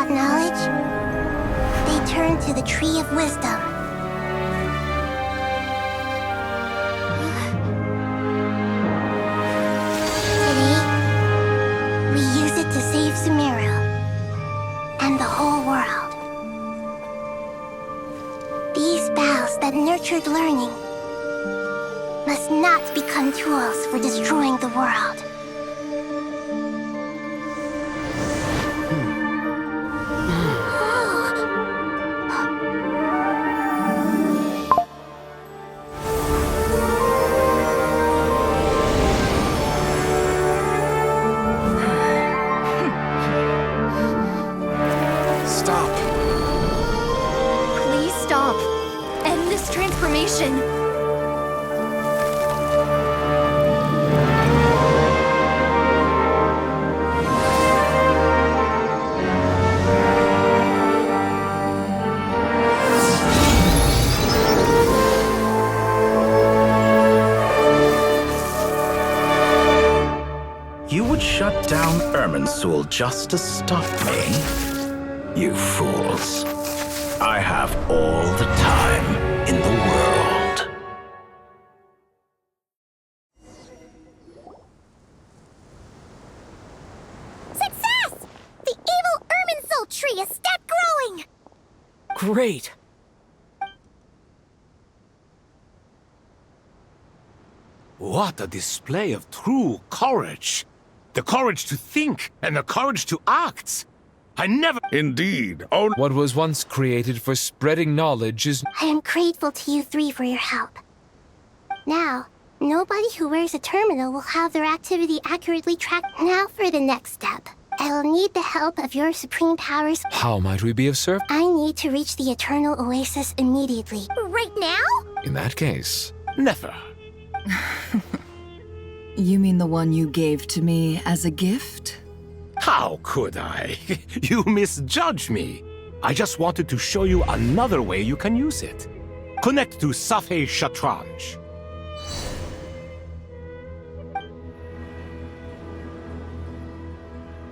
sought knowledge, they turned to the Tree of Wisdom. Today, we use it to save Sumeru and the whole world. These boughs that nurtured learning must not become tools for destroying the world. Stop. Please stop. End this transformation. You would shut down Irminsul just to stop me? You fools. I have all the time in the world. Success! The evil Irminsul tree is stepped growing! Great. What a display of true courage! The courage to think and the courage to act! I never... Indeed. What was once created for spreading knowledge is... I am grateful to you three for your help. Now, nobody who wears a terminal will have their activity accurately tracked. Now for the next step. I will need the help of your supreme powers. How might we be of service? I need to reach the Eternal Oasis immediately. Right now? In that case... Never. You mean the one you gave to me as a gift? How could I? You misjudge me. I just wanted to show you another way you can use it. Connect to Safei Shatranj.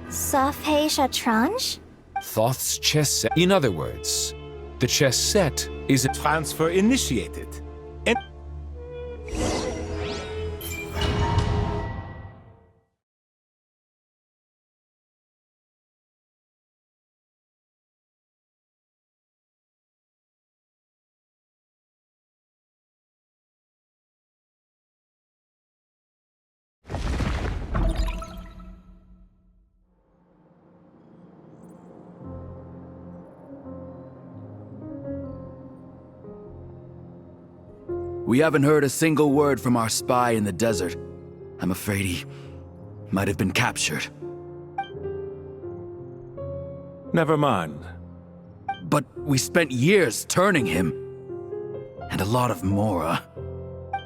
Safei Shatranj? Thoth's chess set. In other words, the chess set is a... Transfer initiated. And We haven't heard a single word from our spy in the desert. I'm afraid he might have been captured. never mind. But we spent years turning him. And a lot of Mora.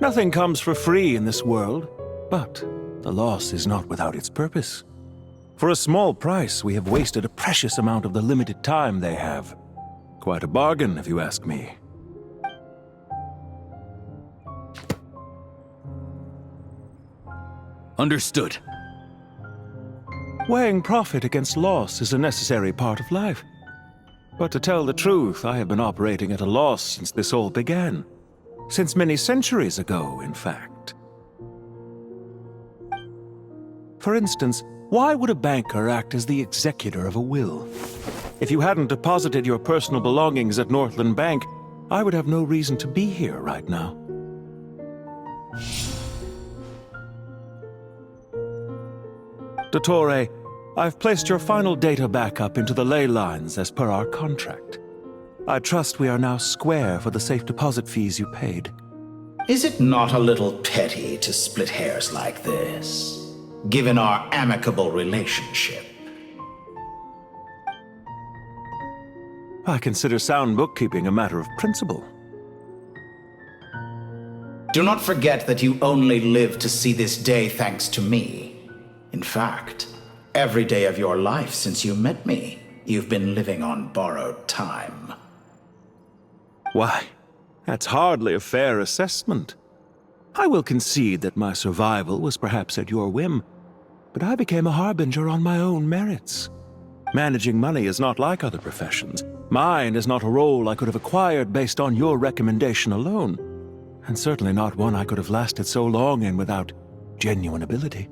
Nothing comes for free in this world, but the loss is not without its purpose. For a small price, we have wasted a precious amount of the limited time they have. Quite a bargain, if you ask me. Understood. Weighing profit against loss is a necessary part of life. But to tell the truth, I have been operating at a loss since this all began. Since many centuries ago, in fact. For instance, why would a banker act as the executor of a will? If you hadn't deposited your personal belongings at Northland Bank, I would have no reason to be here right now. Dottore, I've placed your final data backup into the ley lines as per our contract. I trust we are now square for the safe deposit fees you paid. Is it not a little petty to split hairs like this, given our amicable relationship? I consider sound bookkeeping a matter of principle. Do not forget that you only live to see this day thanks to me. In fact, every day of your life since you met me, you've been living on borrowed time. Why, that's hardly a fair assessment. I will concede that my survival was perhaps at your whim, but I became a harbinger on my own merits. Managing money is not like other professions. Mine is not a role I could have acquired based on your recommendation alone, and certainly not one I could have lasted so long in without genuine ability.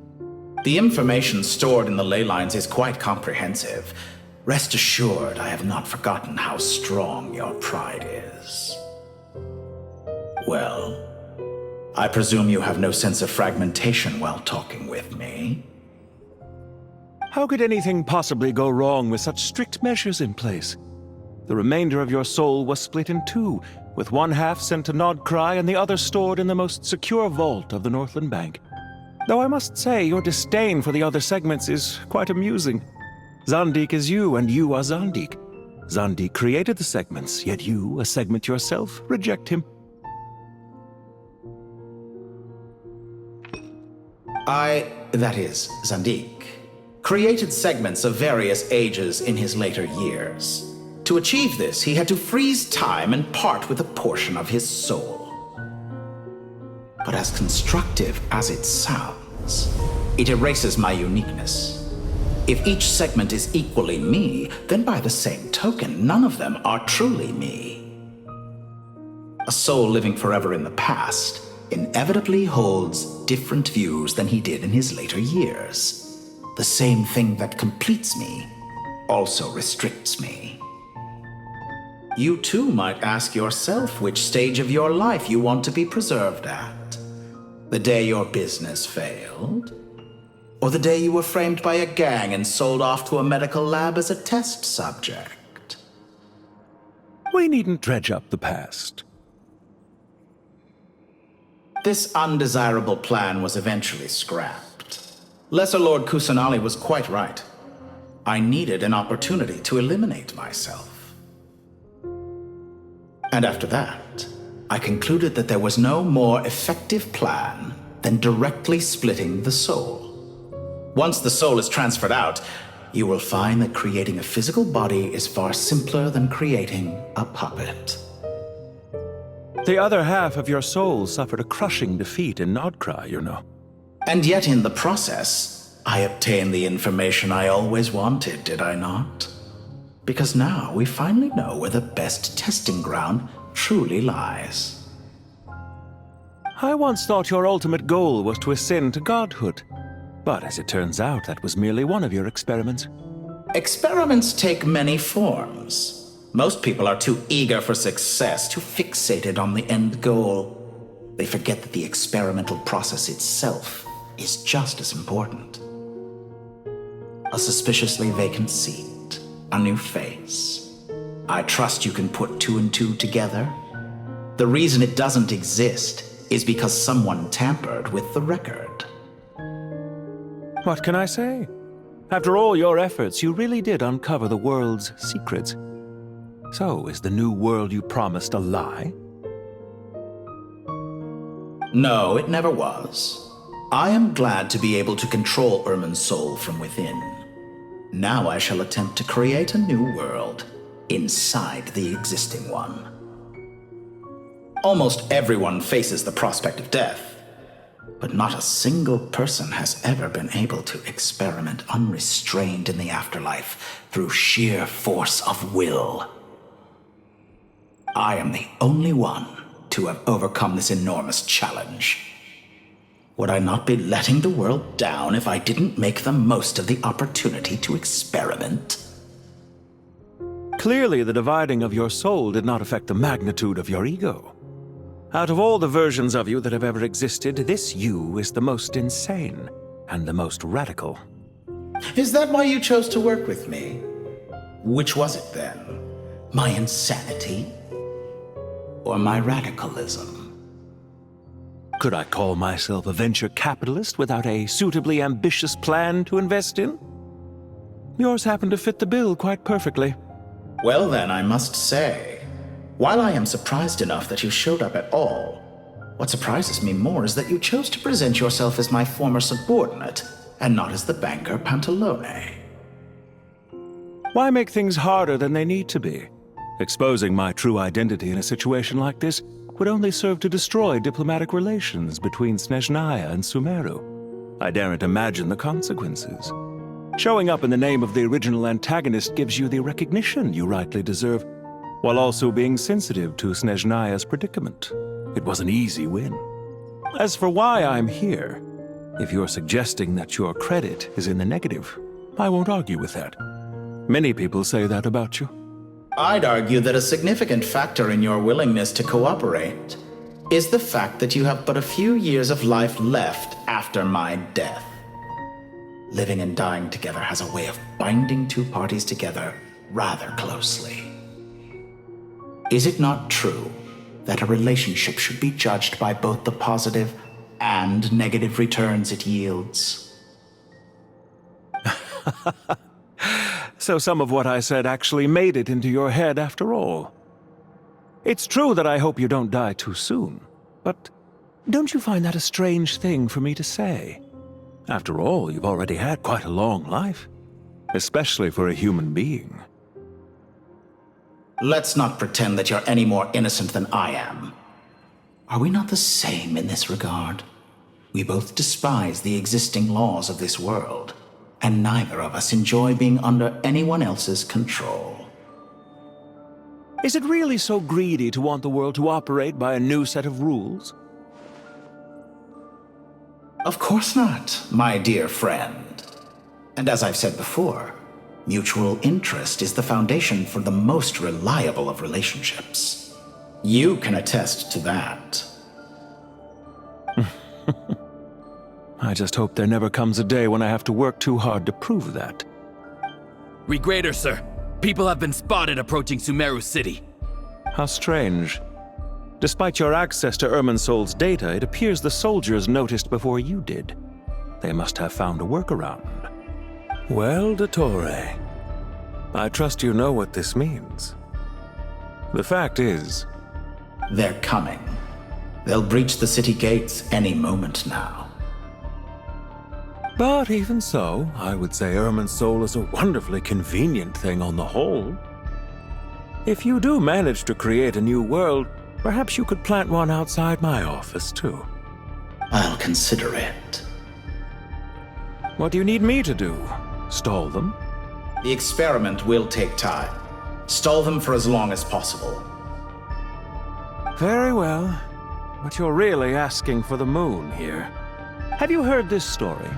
The information stored in the ley lines is quite comprehensive. Rest assured, I have not forgotten how strong your pride is. Well, I presume you have no sense of fragmentation while talking with me. How could anything possibly go wrong with such strict measures in place? The remainder of your soul was split in two, with one half sent to Nodcry and the other stored in the most secure vault of the Northland Bank. Though I must say, your disdain for the other segments is quite amusing. Zandik is you, and you are Zandik. Zandik created the segments, yet you, a segment yourself, reject him. That is, Zandik, created segments of various ages in his later years. To achieve this, he had to freeze time and part with a portion of his soul. But as constructive as it sounds, it erases my uniqueness. If each segment is equally me, then by the same token, none of them are truly me. A soul living forever in the past inevitably holds different views than he did in his later years. The same thing that completes me also restricts me. You too might ask yourself which stage of your life you want to be preserved at. The day your business failed? Or the day you were framed by a gang and sold off to a medical lab as a test subject? We needn't dredge up the past. This undesirable plan was eventually scrapped. Lesser Lord Kusanali was quite right. I needed an opportunity to eliminate myself. And after that, I concluded that there was no more effective plan than directly splitting the soul. Once the soul is transferred out, you will find that creating a physical body is far simpler than creating a puppet. The other half of your soul suffered a crushing defeat in Nodcry, you know. And yet in the process, I obtained the information I always wanted, did I not? Because now we finally know where the best testing ground truly lies. I once thought your ultimate goal was to ascend to godhood, but as it turns out, that was merely one of your experiments. Experiments take many forms. Most people are too eager for success, too fixated on the end goal. They forget that the experimental process itself is just as important. A suspiciously vacant seat, a new face. I trust you can put two and two together. The reason it doesn't exist is because someone tampered with the record. What can I say? After all your efforts, you really did uncover the world's secrets. So, is the new world you promised a lie? No, it never was. I am glad to be able to control Irmin's soul from within. Now I shall attempt to create a new world inside the existing one. Almost everyone faces the prospect of death, but not a single person has ever been able to experiment unrestrained in the afterlife through sheer force of will. I am the only one to have overcome this enormous challenge. Would I not be letting the world down if I didn't make the most of the opportunity to experiment? Clearly, the dividing of your soul did not affect the magnitude of your ego. Out of all the versions of you that have ever existed, this you is the most insane and the most radical. Is that why you chose to work with me? Which was it then? My insanity? Or my radicalism? Could I call myself a venture capitalist without a suitably ambitious plan to invest in? Yours happened to fit the bill quite perfectly. Well then, I must say, while I am surprised enough that you showed up at all, what surprises me more is that you chose to present yourself as my former subordinate, and not as the banker Pantalone. Why make things harder than they need to be? Exposing my true identity in a situation like this would only serve to destroy diplomatic relations between Snezhnaya and Sumeru. I daren't imagine the consequences. Showing up in the name of the original antagonist gives you the recognition you rightly deserve, while also being sensitive to Snezhnaya's predicament. It was an easy win. As for why I'm here, if you're suggesting that your credit is in the negative, I won't argue with that. Many people say that about you. I'd argue that a significant factor in your willingness to cooperate is the fact that you have but a few years of life left after my death. Living and dying together has a way of binding two parties together rather closely. Is it not true that a relationship should be judged by both the positive and negative returns it yields? So some of what I said actually made it into your head after all. It's true that I hope you don't die too soon, but don't you find that a strange thing for me to say? After all, you've already had quite a long life, especially for a human being. Let's not pretend that you're any more innocent than I am. Are we not the same in this regard? We both despise the existing laws of this world, and neither of us enjoy being under anyone else's control. Is it really so greedy to want the world to operate by a new set of rules? Of course not, my dear friend. And as I've said before, mutual interest is the foundation for the most reliable of relationships. You can attest to that. I just hope there never comes a day when I have to work too hard to prove that. Regrader, sir. People have been spotted approaching Sumeru City. How strange. Despite your access to Irminsol's data, it appears the soldiers noticed before you did. They must have found a workaround. Well, Dottore, I trust you know what this means. The fact is... They're coming. They'll breach the city gates any moment now. But even so, I would say Irminsol is a wonderfully convenient thing on the whole. If you do manage to create a new world, perhaps you could plant one outside my office, too. I'll consider it. What do you need me to do? Stall them? The experiment will take time. Stall them for as long as possible. Very well. But you're really asking for the moon here. Have you heard this story?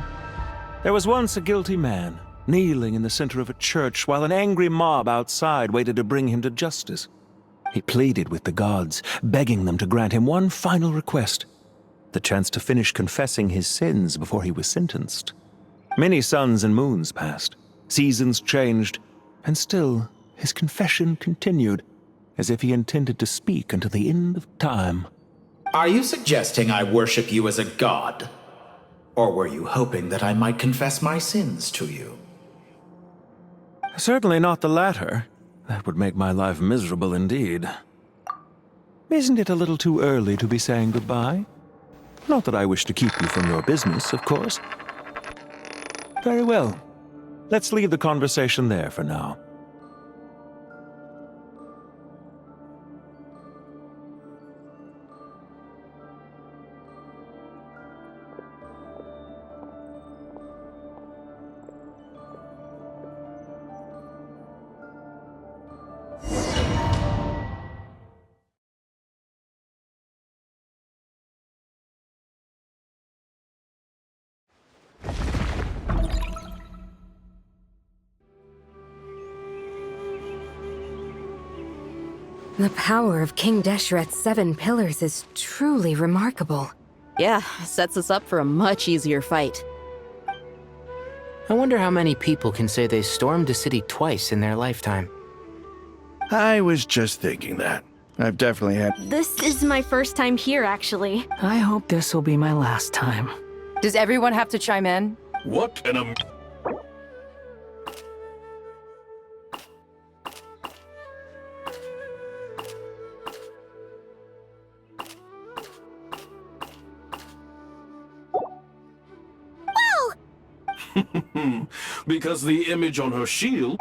There was once a guilty man, kneeling in the center of a church while an angry mob outside waited to bring him to justice. He pleaded with the gods, begging them to grant him one final request, the chance to finish confessing his sins before he was sentenced. Many suns and moons passed, seasons changed, and still his confession continued, as if he intended to speak until the end of time. Are you suggesting I worship you as a god? Or were you hoping that I might confess my sins to you? Certainly not the latter. That would make my life miserable indeed. Isn't it a little too early to be saying goodbye? Not that I wish to keep you from your business, of course. Very well. Let's leave the conversation there for now. The power of King Deshret's 7 pillars is truly remarkable. Yeah, sets us up for a much easier fight. I wonder how many people can say they stormed a city twice in their lifetime. I was just thinking that. I've definitely had... This is my first time here, actually. I hope this will be my last time. Does everyone have to chime in? What an Because the image on her shield...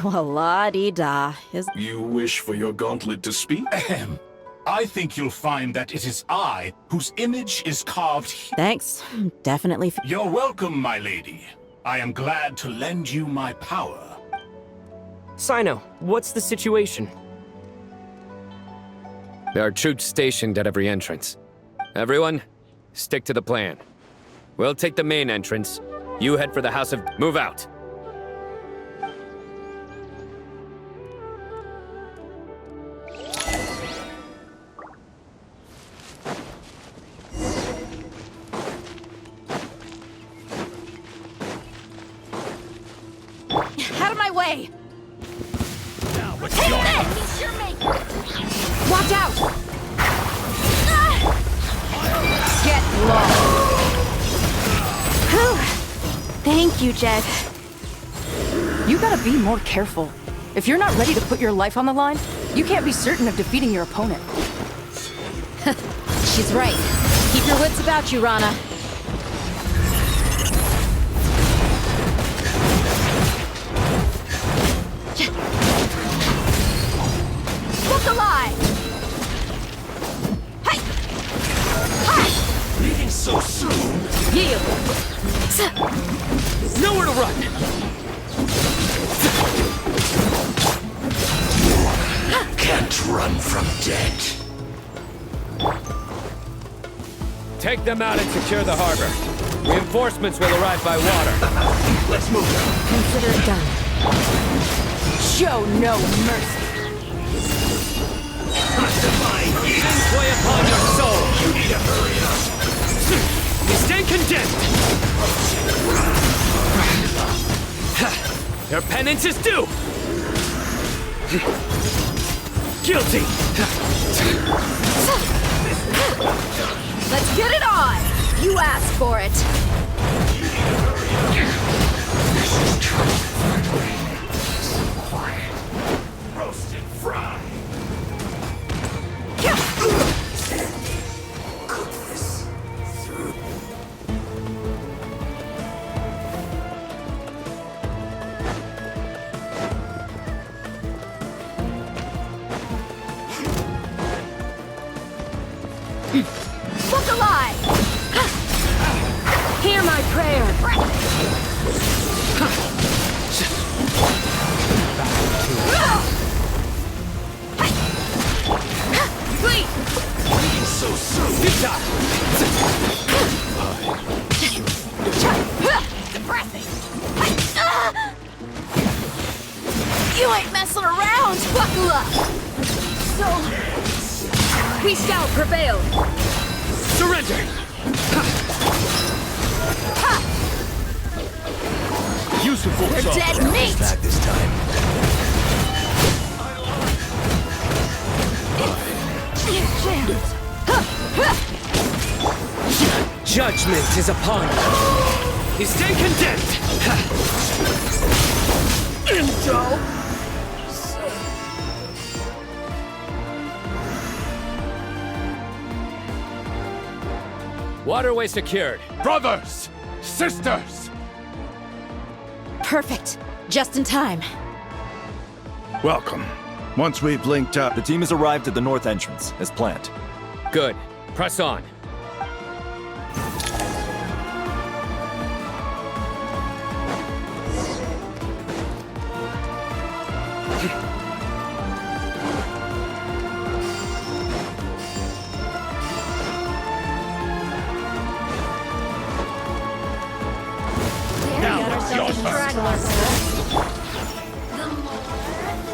Well, la-di-da. You wish for your gauntlet to speak? Ahem. I think you'll find that it is I whose image is carved here. Thanks. Definitely. You're welcome, my lady. I am glad to lend you my power. Sino, what's the situation? There are troops stationed at every entrance. Everyone, stick to the plan. We'll take the main entrance. You head for the House of... Move out! Out of my way! Take this! Watch out! Get lost! Whew. Thank you, Jed. You gotta be more careful. If you're not ready to put your life on the line, you can't be certain of defeating your opponent. She's right. Keep your wits about you, Rana. Look alive! Hey! Hi! Leaving so soon? Yield! Nowhere to run! Can't run from death. Take them out and secure the harbor. Reinforcements will arrive by water. Let's move. Consider it done. Show no mercy. Sin play upon your soul! You need to hurry up. You stay condemned! Your penance is due! Guilty! Let's get it on! You asked for it! Roasted fry. Goodness. Look alive! Hear my prayer! Please! So soon. Depressing! You ain't messing around! Buckle up! So... We shall prevail! Surrender! Useful You're dead meat! this time. Judgment is upon you! You stay condemned! Waterway secured. Brothers! Sisters! Perfect. Just in time. Welcome. Once we've linked up, The team has arrived at the north entrance, as planned. Good. Press on.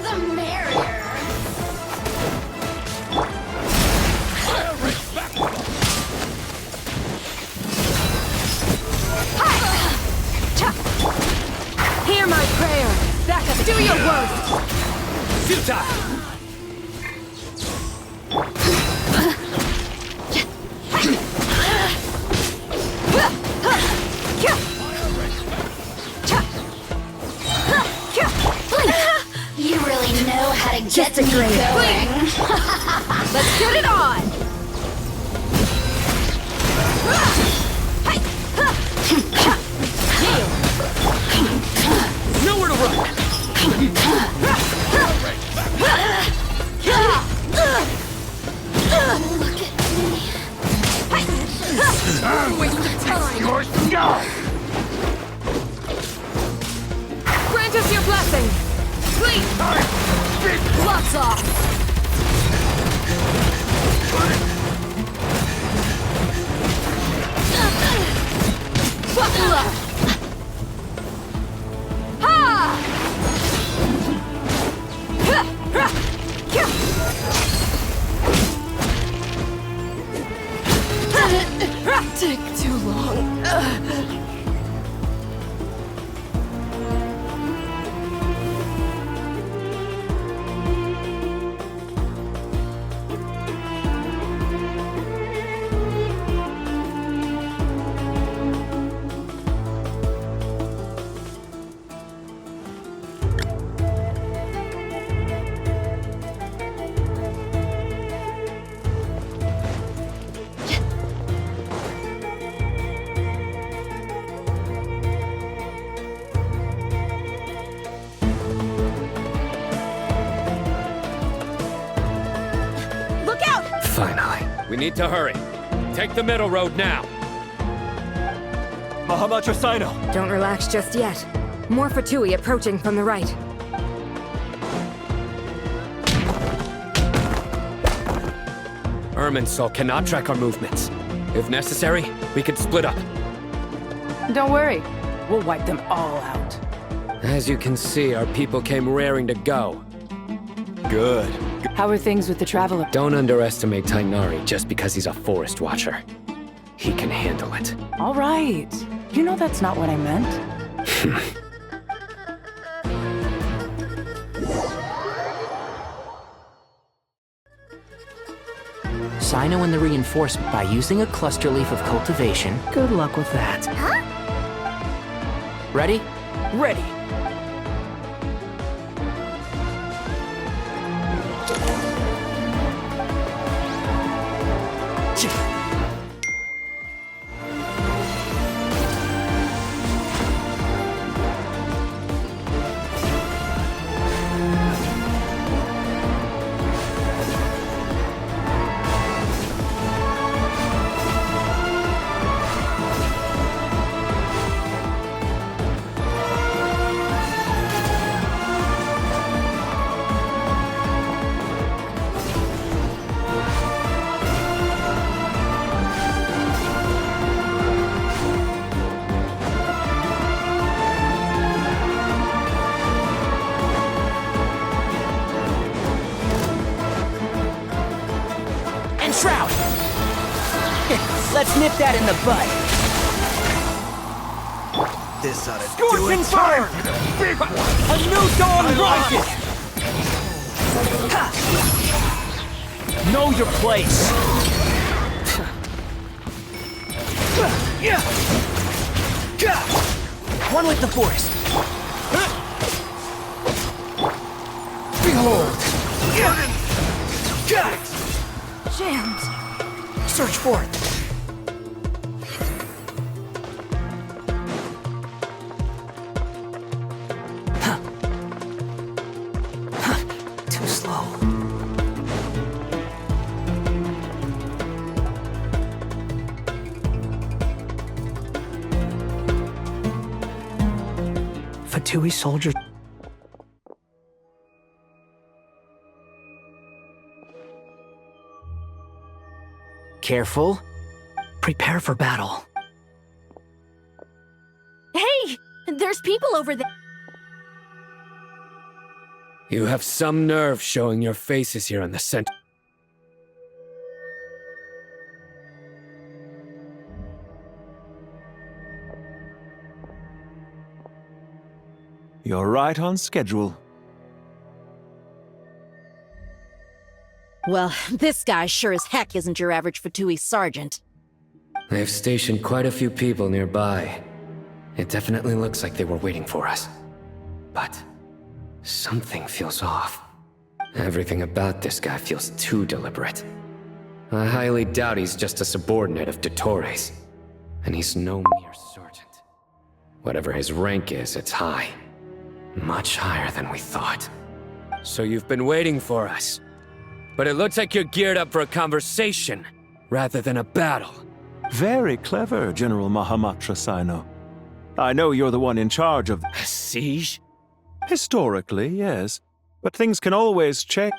The merrier. Hear my prayer! Back up. Do your worst. Futile! You really know how to get me Disagree. going. Let's get it on! Nowhere to run! Look at me. Waste of time. Your sky! blessing! Sleep! Gloves off! Buckle up! Ha! Take too long. Finally. We need to hurry. Take the middle road now. Mahamatra Sino! Don't relax just yet. More Fatui approaching from the right. Irminsul cannot track our movements. If necessary, we could split up. Don't worry. We'll wipe them all out. As you can see, our people came raring to go. Good. How are things with the Traveler? Don't underestimate Tainari just because he's a forest watcher. He can handle it. All right. You know that's not what I meant. Sino and the reinforcement by using a cluster leaf of cultivation. Good luck with that. Huh? Ready? Ready! Shroud! Let's nip that in the bud. This ought to Scorching fire! Big one! A new dawn rises! Know your place! One with the forest. Behold! Jams! Search forth. Too slow. Fatui soldier. Careful. Prepare for battle. Hey! There's people over there. You have some nerve showing your faces here in the center. You're right on schedule. Well, this guy sure as heck isn't your average Fatui sergeant. They've stationed quite a few people nearby. It definitely looks like they were waiting for us. But something feels off. Everything about this guy feels too deliberate. I highly doubt he's just a subordinate of Dottores. And he's no mere sergeant. Whatever his rank is, it's high. Much higher than we thought. So you've been waiting for us. But it looks like you're geared up for a conversation, rather than a battle. Very clever, General Mahamatra Sino. I know you're the one in charge of... A siege? Historically, yes. But things can always change.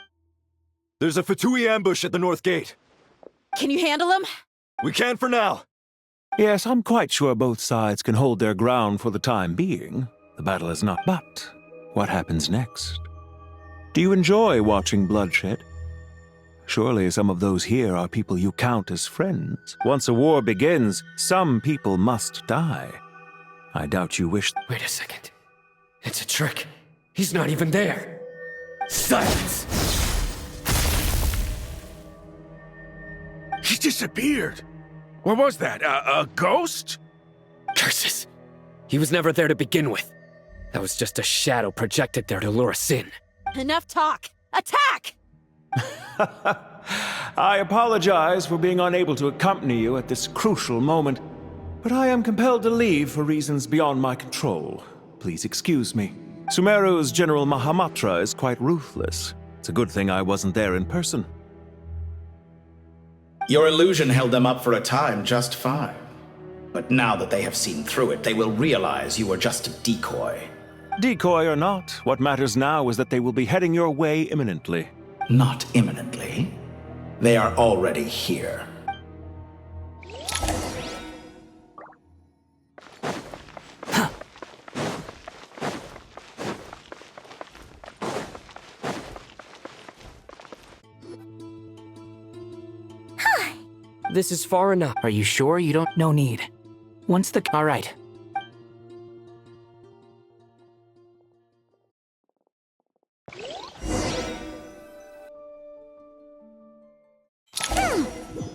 There's a Fatui ambush at the north gate. Can you handle him? We can for now. Yes, I'm quite sure both sides can hold their ground for the time being. The battle is not. But what happens next? Do you enjoy watching bloodshed? Surely some of those here are people you count as friends. Once a war begins, some people must die. I doubt you wish. Wait a second. It's a trick. He's not even there. Silence! He disappeared. What was that? A ghost? Curses! He was never there to begin with. That was just a shadow projected there to lure us in. Enough talk! Attack! I apologize for being unable to accompany you at this crucial moment, but I am compelled to leave for reasons beyond my control. Please excuse me. Sumeru's General Mahamatra is quite ruthless. It's a good thing I wasn't there in person. Your illusion held them up for a time just fine. But now that they have seen through it, they will realize you were just a decoy. Decoy or not, what matters now is that they will be heading your way imminently. Not imminently. They are already here. This is far enough. Are you sure you don't? No need. Once the... All right.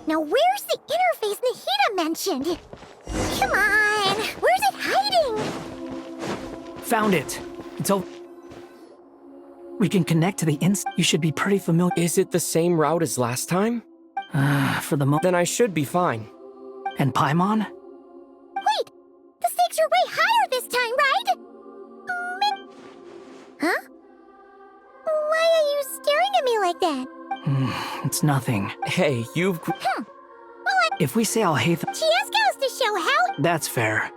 Now where's the interface Nahida mentioned? Come on, where's it hiding? Found it. It's over. We can connect to the You should be pretty familiar. Is it the same route as last time? For the moment. Then I should be fine. And Paimon? Wait, the stakes are way higher this time, right? Huh? Why are you staring at me like that? It's nothing. Hey, you've... If we say Alhaitham... She just goes to show how... That's fair.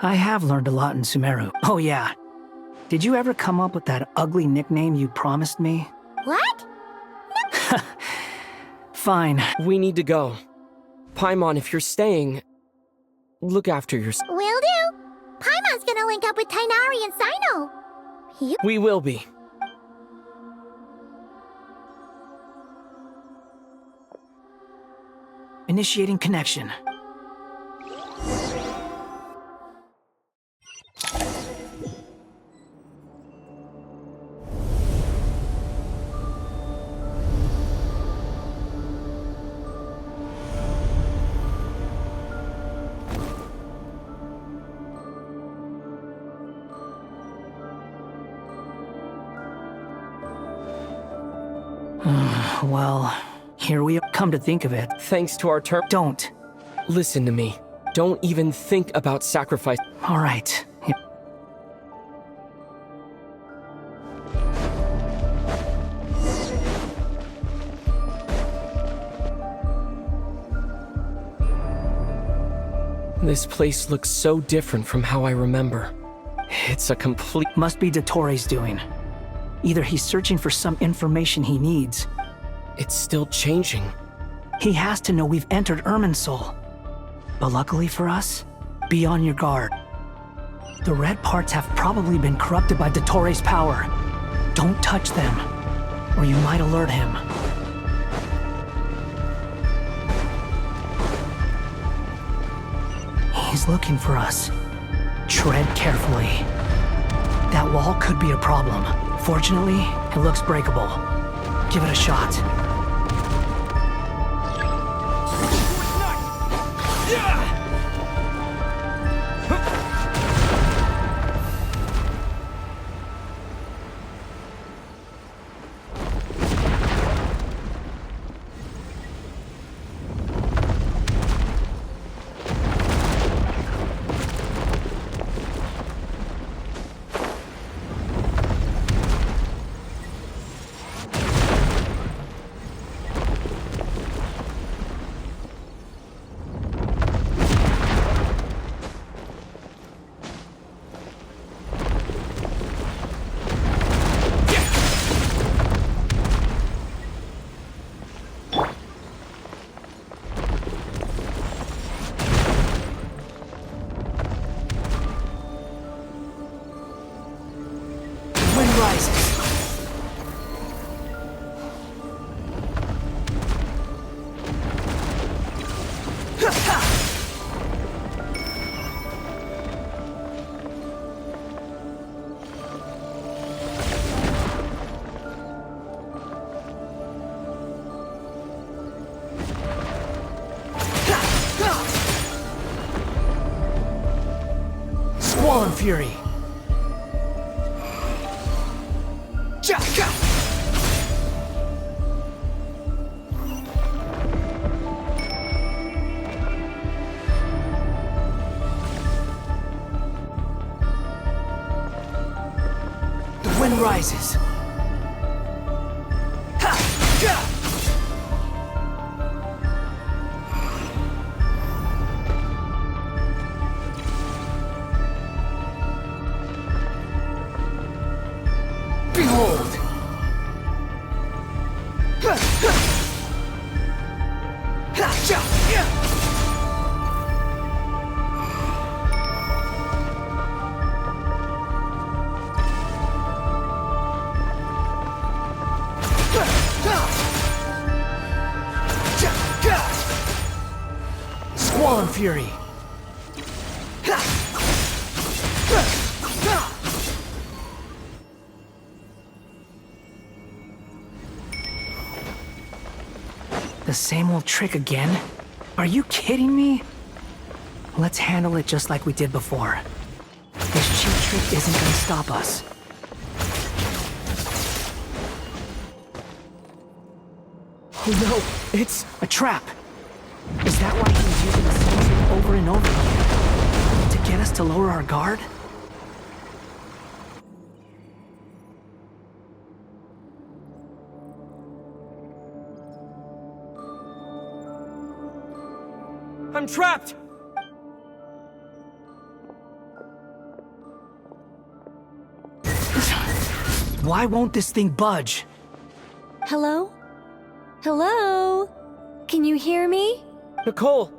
I have learned a lot in Sumeru. Oh yeah. Did you ever come up with that ugly nickname you promised me? What? Fine. We need to go. Paimon, if you're staying, look after yourself. Will do. Paimon's gonna link up with Tainari and Sino. We will be. Initiating connection. Well, here we are. Come to think of it. Thanks to our term. Don't. Listen to me. Don't even think about sacrifice. All right. This place looks so different from how I remember. It's a complete... Must be Dottoro's doing. Either he's searching for some information he needs. It's still changing. He has to know we've entered Irminsul. But luckily for us, be on your guard. The red parts have probably been corrupted by Dottoro's power. Don't touch them, or you might alert him. He's looking for us. Tread carefully. That wall could be a problem. Fortunately, it looks breakable. Give it a shot. Squall and Fury. The wind rises. Behold! Squall and Fury. The same old trick again? Are you kidding me? Let's handle it just like we did before. This cheap trick isn't gonna stop us. Oh no, it's a trap! Is that why he was using the same trick over and over again? To get us to lower our guard? I'm trapped! Why won't this thing budge? Hello? Hello? Can you hear me? Nicole,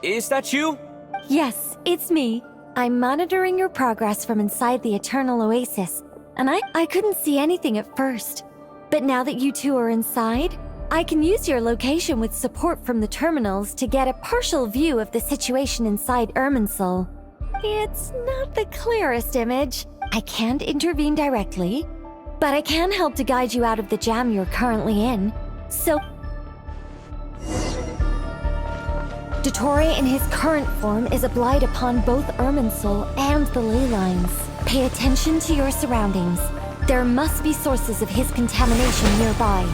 is that you? Yes, it's me. I'm monitoring your progress from inside the Eternal Oasis, and I couldn't see anything at first. But now that you two are inside, I can use your location with support from the terminals to get a partial view of the situation inside Irminsul. It's not the clearest image. I can't intervene directly, but I can help to guide you out of the jam you're currently in. So, Dottore in his current form is a blight upon both Irminsul and the ley lines. Pay attention to your surroundings. There must be sources of his contamination nearby.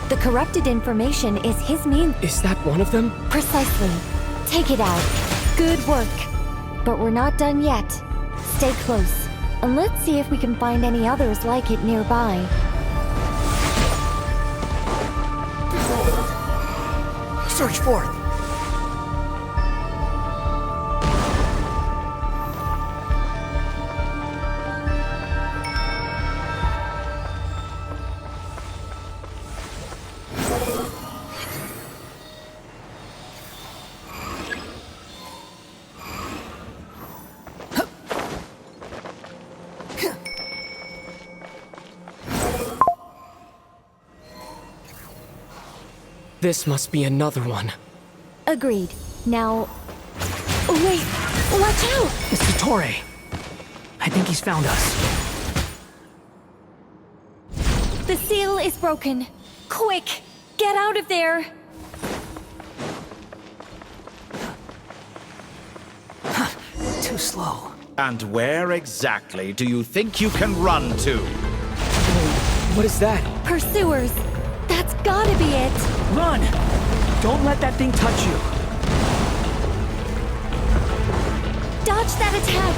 The corrupted information is his means. Is that one of them? Precisely. Take it out. Good work. But we're not done yet. Stay close, and let's see if we can find any others like it nearby. Search forth! This must be another one. Agreed. Now... Wait! Watch out! It's Dottore. I think he's found us. The seal is broken. Quick! Get out of there! Too slow. And where exactly do you think you can run to? What is that? Pursuers! That's gotta be it! Run! Don't let that thing touch you! Dodge that attack!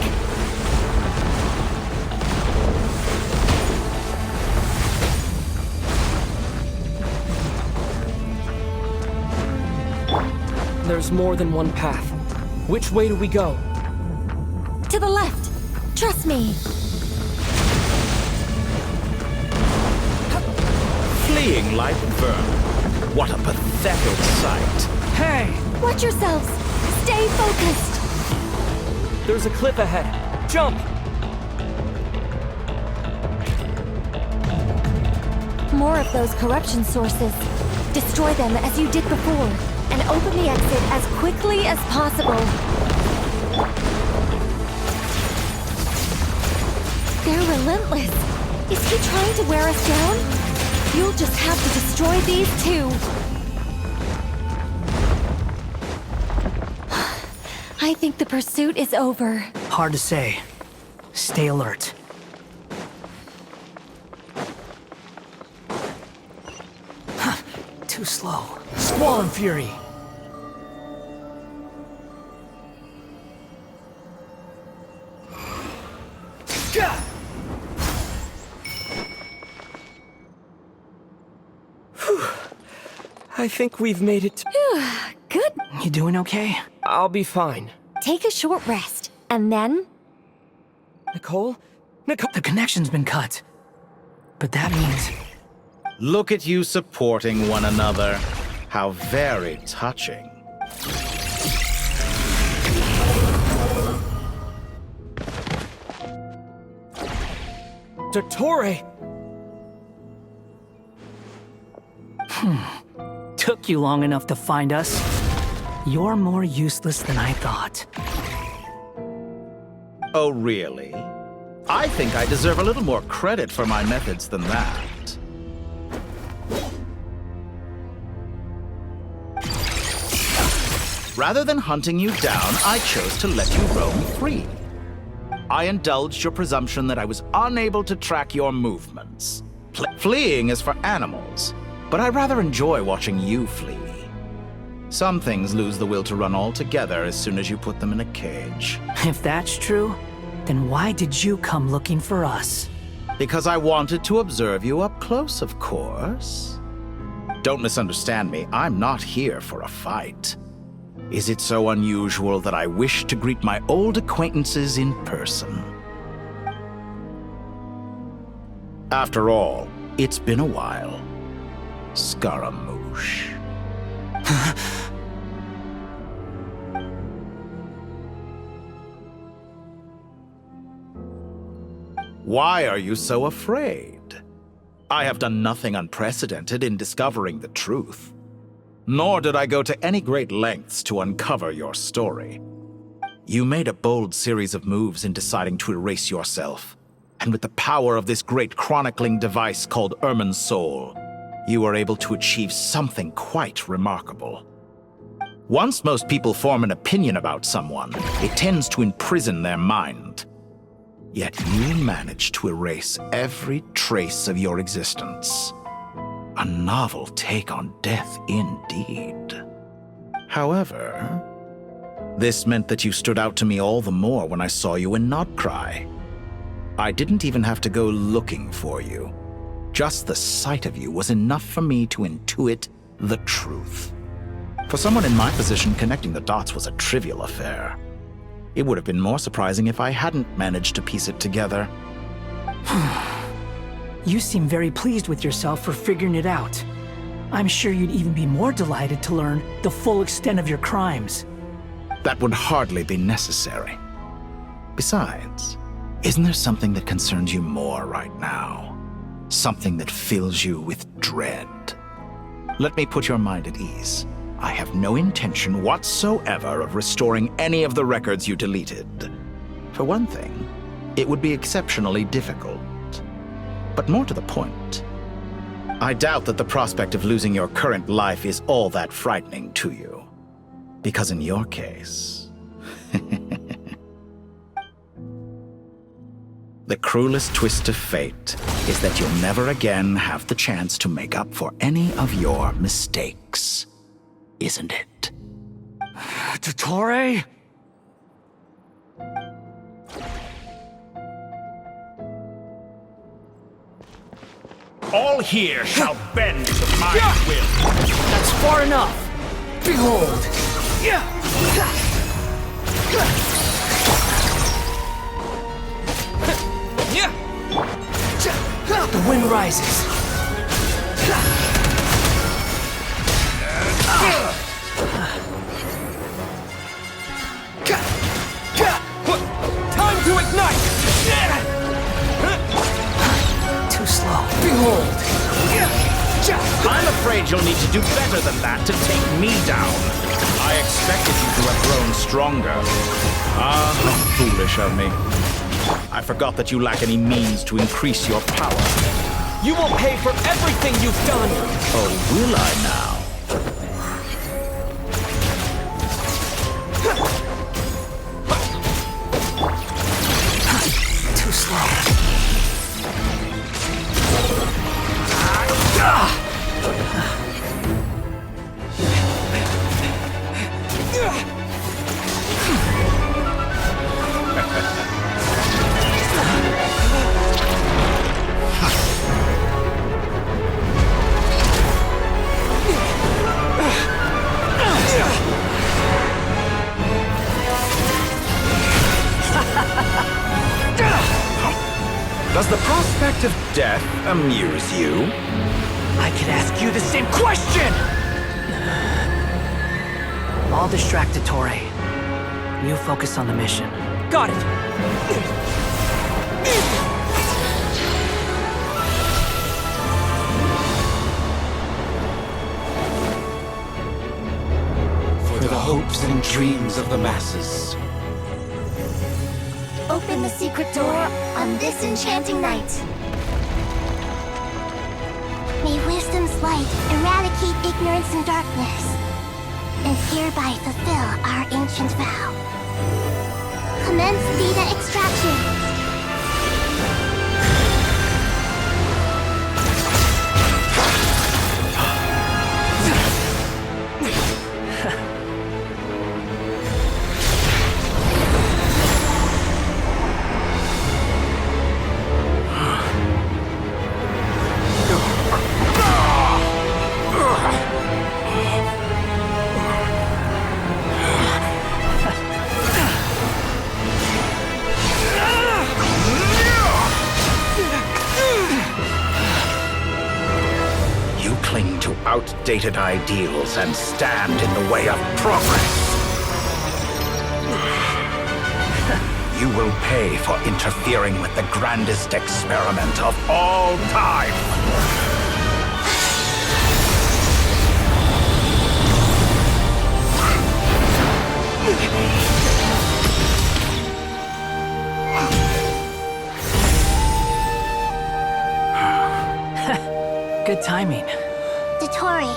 There's more than one path. Which way do we go? To the left! Trust me! Fleeing like vermin. What a pathetic sight. Hey! Watch yourselves! Stay focused! There's a cliff ahead. Jump! More of those corruption sources. Destroy them as you did before, and open the exit as quickly as possible. They're relentless. Is he trying to wear us down? You'll just have to destroy these too. I think the pursuit is over. Hard to say. Stay alert. Too slow. Squall and Fury. I think we've made it. Good. You doing okay? I'll be fine. Take a short rest, and then... Nicole? The connection's been cut. But that means... Look at you supporting one another. How very touching. Dottore! Took you long enough to find us. You're more useless than I thought. Oh, really? I think I deserve a little more credit for my methods than that. Rather than hunting you down, I chose to let you roam free. I indulged your presumption that I was unable to track your movements. Fleeing is for animals, but I rather enjoy watching you flee. Some things lose the will to run altogether as soon as you put them in a cage. If that's true, then why did you come looking for us? Because I wanted to observe you up close, of course. Don't misunderstand me, I'm not here for a fight. Is it so unusual that I wish to greet my old acquaintances in person? After all, it's been a while. Scaramouche. Why are you so afraid? I have done nothing unprecedented in discovering the truth. Nor did I go to any great lengths to uncover your story. You made a bold series of moves in deciding to erase yourself. And with the power of this great chronicling device called Irmin's Soul, you were able to achieve something quite remarkable. Once most people form an opinion about someone, it tends to imprison their mind. Yet you managed to erase every trace of your existence. A novel take on death indeed. However, this meant that you stood out to me all the more when I saw you in Nodcry. I didn't even have to go looking for you. Just the sight of you was enough for me to intuit the truth. For someone in my position, connecting the dots was a trivial affair. It would have been more surprising if I hadn't managed to piece it together. You seem very pleased with yourself for figuring it out. I'm sure you'd even be more delighted to learn the full extent of your crimes. That would hardly be necessary. Besides, isn't there something that concerns you more right now? Something that fills you with dread? Let me put your mind at ease. I have no intention whatsoever of restoring any of the records you deleted. For one thing, it would be exceptionally difficult. But more to the point, I doubt that the prospect of losing your current life is all that frightening to you. Because in your case, the cruelest twist of fate is that you'll never again have the chance to make up for any of your mistakes. Isn't it? Dottore? All here shall bend to my will. That's far enough. Behold. The wind rises. Time to ignite! Too slow. Behold. I'm afraid you'll need to do better than that to take me down. I expected you to have grown stronger. Ah, how foolish of me. I forgot that you lack any means to increase your power. You will pay for everything you've done! Oh, will I now? Does the prospect of death amuse you? I could ask you the same question! I'll distract Dottore. You focus on the mission. Got it! For the hopes and dreams of the masses. Open the secret door on this enchanting night. May wisdom's light eradicate ignorance and darkness, and hereby fulfill our ancient vow. Commence data extraction. Outdated ideals and stand in the way of progress. You will pay for interfering with the grandest experiment of all time. Good timing. Dottore,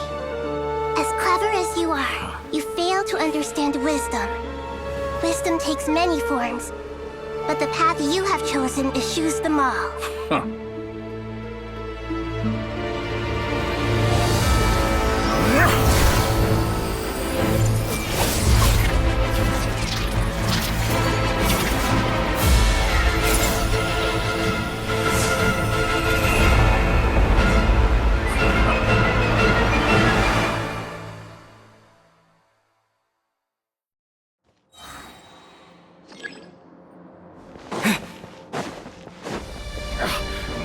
as clever as you are, you fail to understand wisdom. Wisdom takes many forms, but the path you have chosen eschews them all. Huh.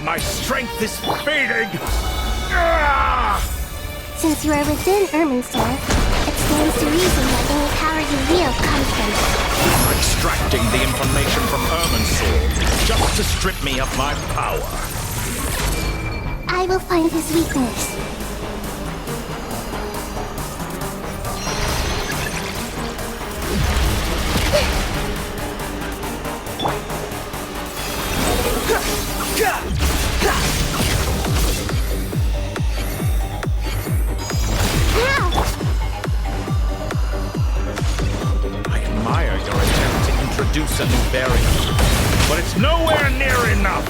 My strength is fading! Since you are within Irminsul, it stands to reason that any power you wield comes from it. You're extracting the information from Irminsul just to strip me of my power. I will find his weakness. I admire your attempt to introduce a new variant, but it's nowhere near enough!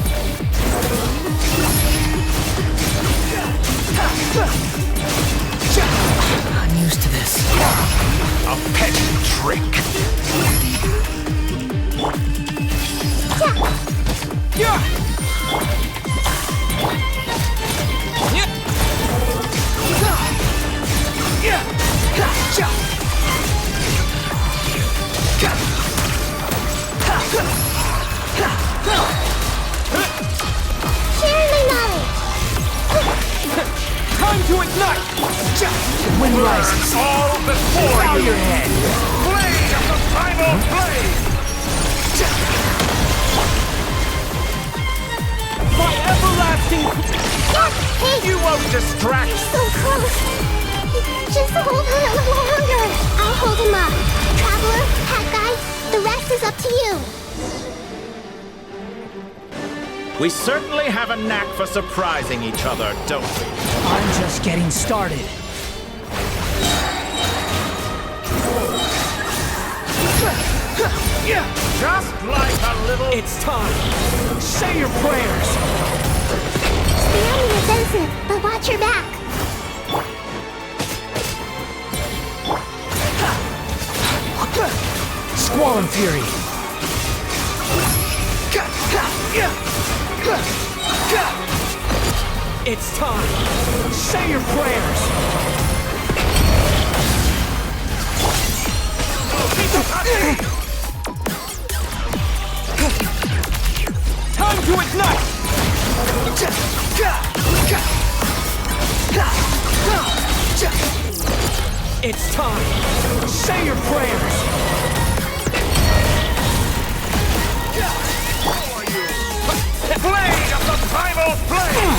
I'm used to this. A petty trick! Share my knowledge! Time to ignite! Wind rises. All before Bow you! your head. Blade of the primal blade! My everlasting... Hey! You won't distract! So close! Just hold on a little longer! I'll hold him up. Traveler, Hat Guy, the rest is up to you. We certainly have a knack for surprising each other, don't we? I'm just getting started. Just like a little... It's time! Say your prayers! Stay on the offensive, but watch your back. Squall and Fury. It's time! Say your prayers! Time to ignite! It's time! Say your prayers! Blade of the primal flame!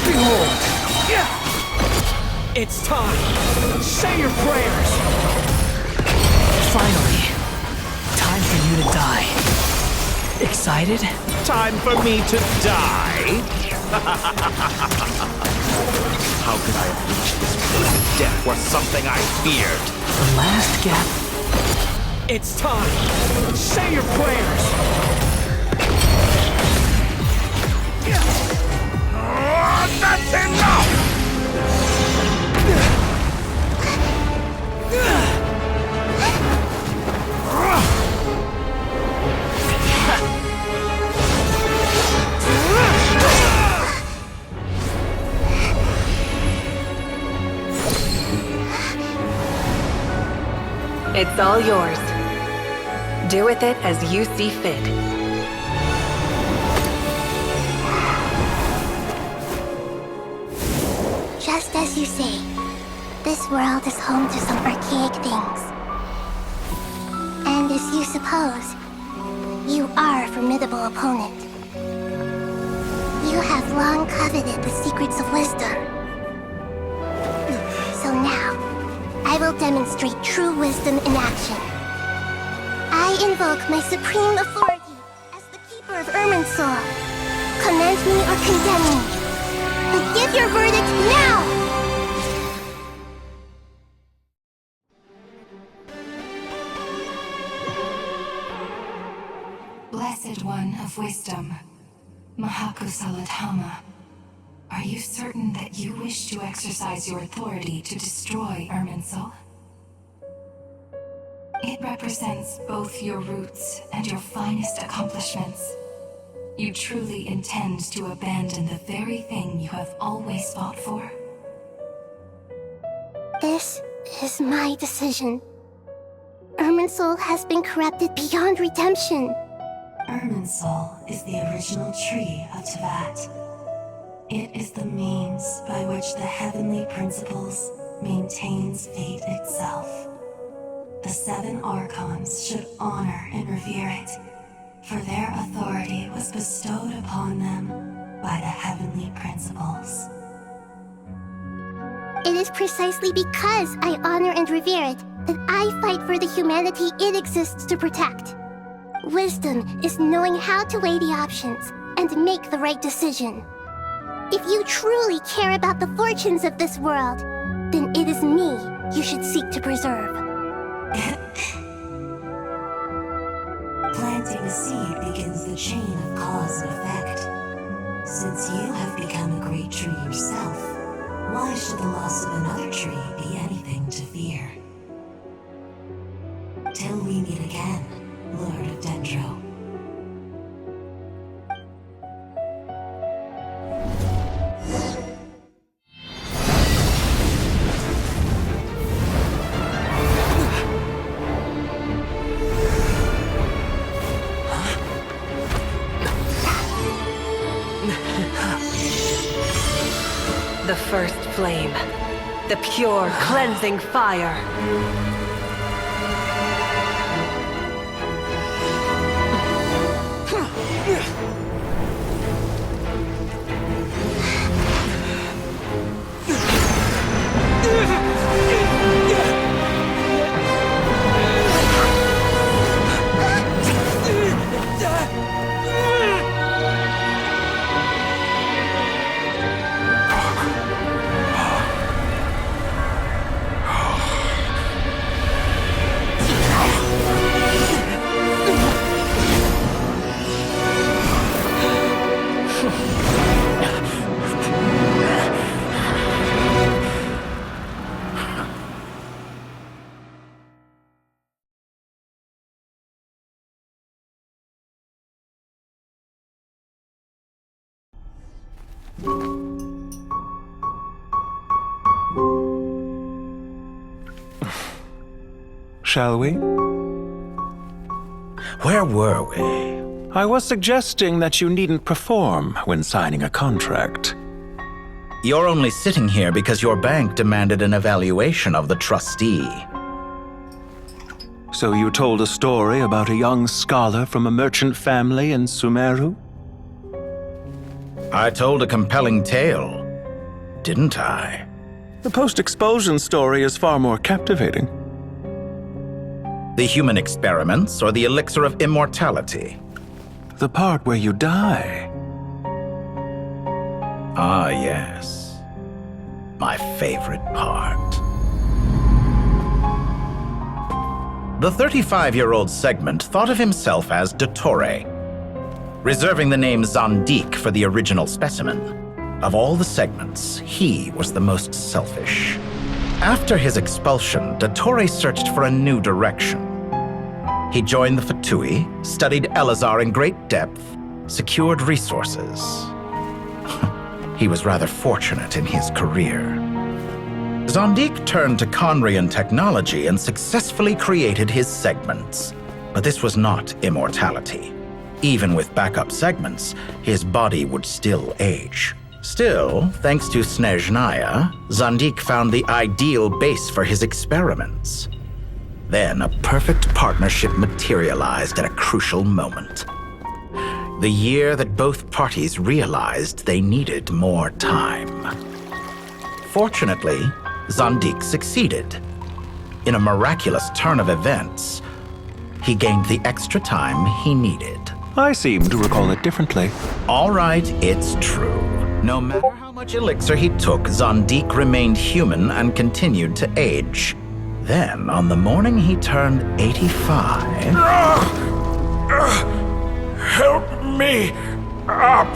Behold! It's time! Say your prayers! Finally. Time for you to die. Excited? Time for me to die? How could I have reached this point of death was something I feared? The last gap. It's time! Say your prayers! That's enough! It's all yours. Do with it as you see fit. Just as you say, this world is home to some archaic things. And as you suppose, you are a formidable opponent. You have long coveted the secrets of wisdom. So now, I will demonstrate true wisdom in action. I invoke my supreme authority as the keeper of Irminsul. Commend me or condemn me. But give your verdict now! Blessed One of Wisdom, Mahakusaladhama, are you certain that you wish to exercise your authority to destroy Irminsul? It represents both your roots and your finest accomplishments. You truly intend to abandon the very thing you have always fought for? This is my decision. Irminsul has been corrupted beyond redemption. Irminsul is the original tree of Teyvat. It is the means by which the heavenly principles maintains fate itself. The 7 Archons should honor and revere it, for their authority was bestowed upon them by the heavenly principles. It is precisely because I honor and revere it that I fight for the humanity it exists to protect. Wisdom is knowing how to weigh the options and make the right decision. If you truly care about the fortunes of this world, then it is me you should seek to preserve. Planting a seed begins the chain of cause and effect. Since you have become a great tree yourself, why should the loss of another tree be anything to fear? Till we meet again, Lord of Dendro. The first flame. The pure, cleansing fire. shall we? Where were we? I was suggesting that you needn't perform when signing a contract. You're only sitting here because your bank demanded an evaluation of the trustee. So you told a story about a young scholar from a merchant family in Sumeru? I told a compelling tale, didn't I? The post-expulsion story is far more captivating. The human experiments or the elixir of immortality? The part where you die. Ah, yes. My favorite part. The 35-year-old Segment thought of himself as Dottore, reserving the name Zandik for the original specimen. Of all the Segments, he was the most selfish. After his expulsion, Dottore searched for a new direction. He joined the Fatui, studied Elazar in great depth, secured resources. He was rather fortunate in his career. Zandik turned to Conrian technology and successfully created his segments. But this was not immortality. Even with backup segments, his body would still age. Still, thanks to Snezhnaya, Zandik found the ideal base for his experiments. Then a perfect partnership materialized at a crucial moment. The year that both parties realized they needed more time. Fortunately, Zandik succeeded. In a miraculous turn of events, he gained the extra time he needed. I seem to recall it differently. All right, it's true. No matter how much elixir he took, Zandik remained human and continued to age. Then, on the morning he turned 85... Help me up!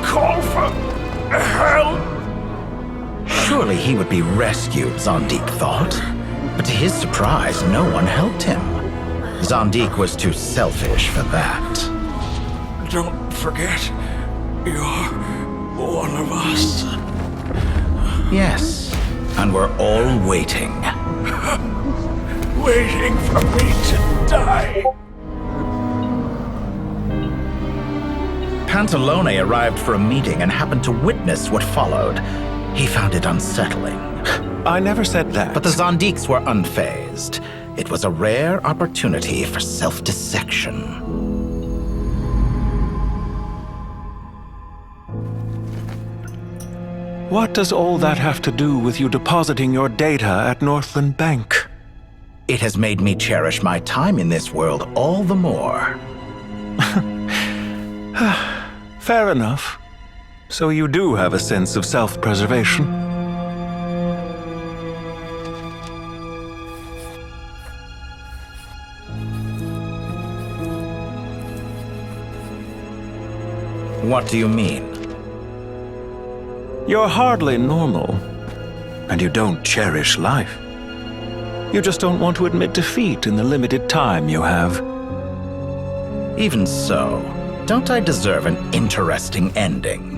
Call for help! Surely he would be rescued, Zandik thought. But to his surprise, no one helped him. Zandik was too selfish for that. Don't forget, you're one of us. Yes, and we're all waiting. Waiting for me to die. Pantalone arrived for a meeting and happened to witness what followed. He found it unsettling. I never said that. But the Zandiks were unfazed. It was a rare opportunity for self-dissection. What does all that have to do with you depositing your data at Northland Bank? It has made me cherish my time in this world all the more. Fair enough. So you do have a sense of self-preservation. What do you mean? You're hardly normal, and you don't cherish life. You just don't want to admit defeat in the limited time you have. Even so, don't I deserve an interesting ending?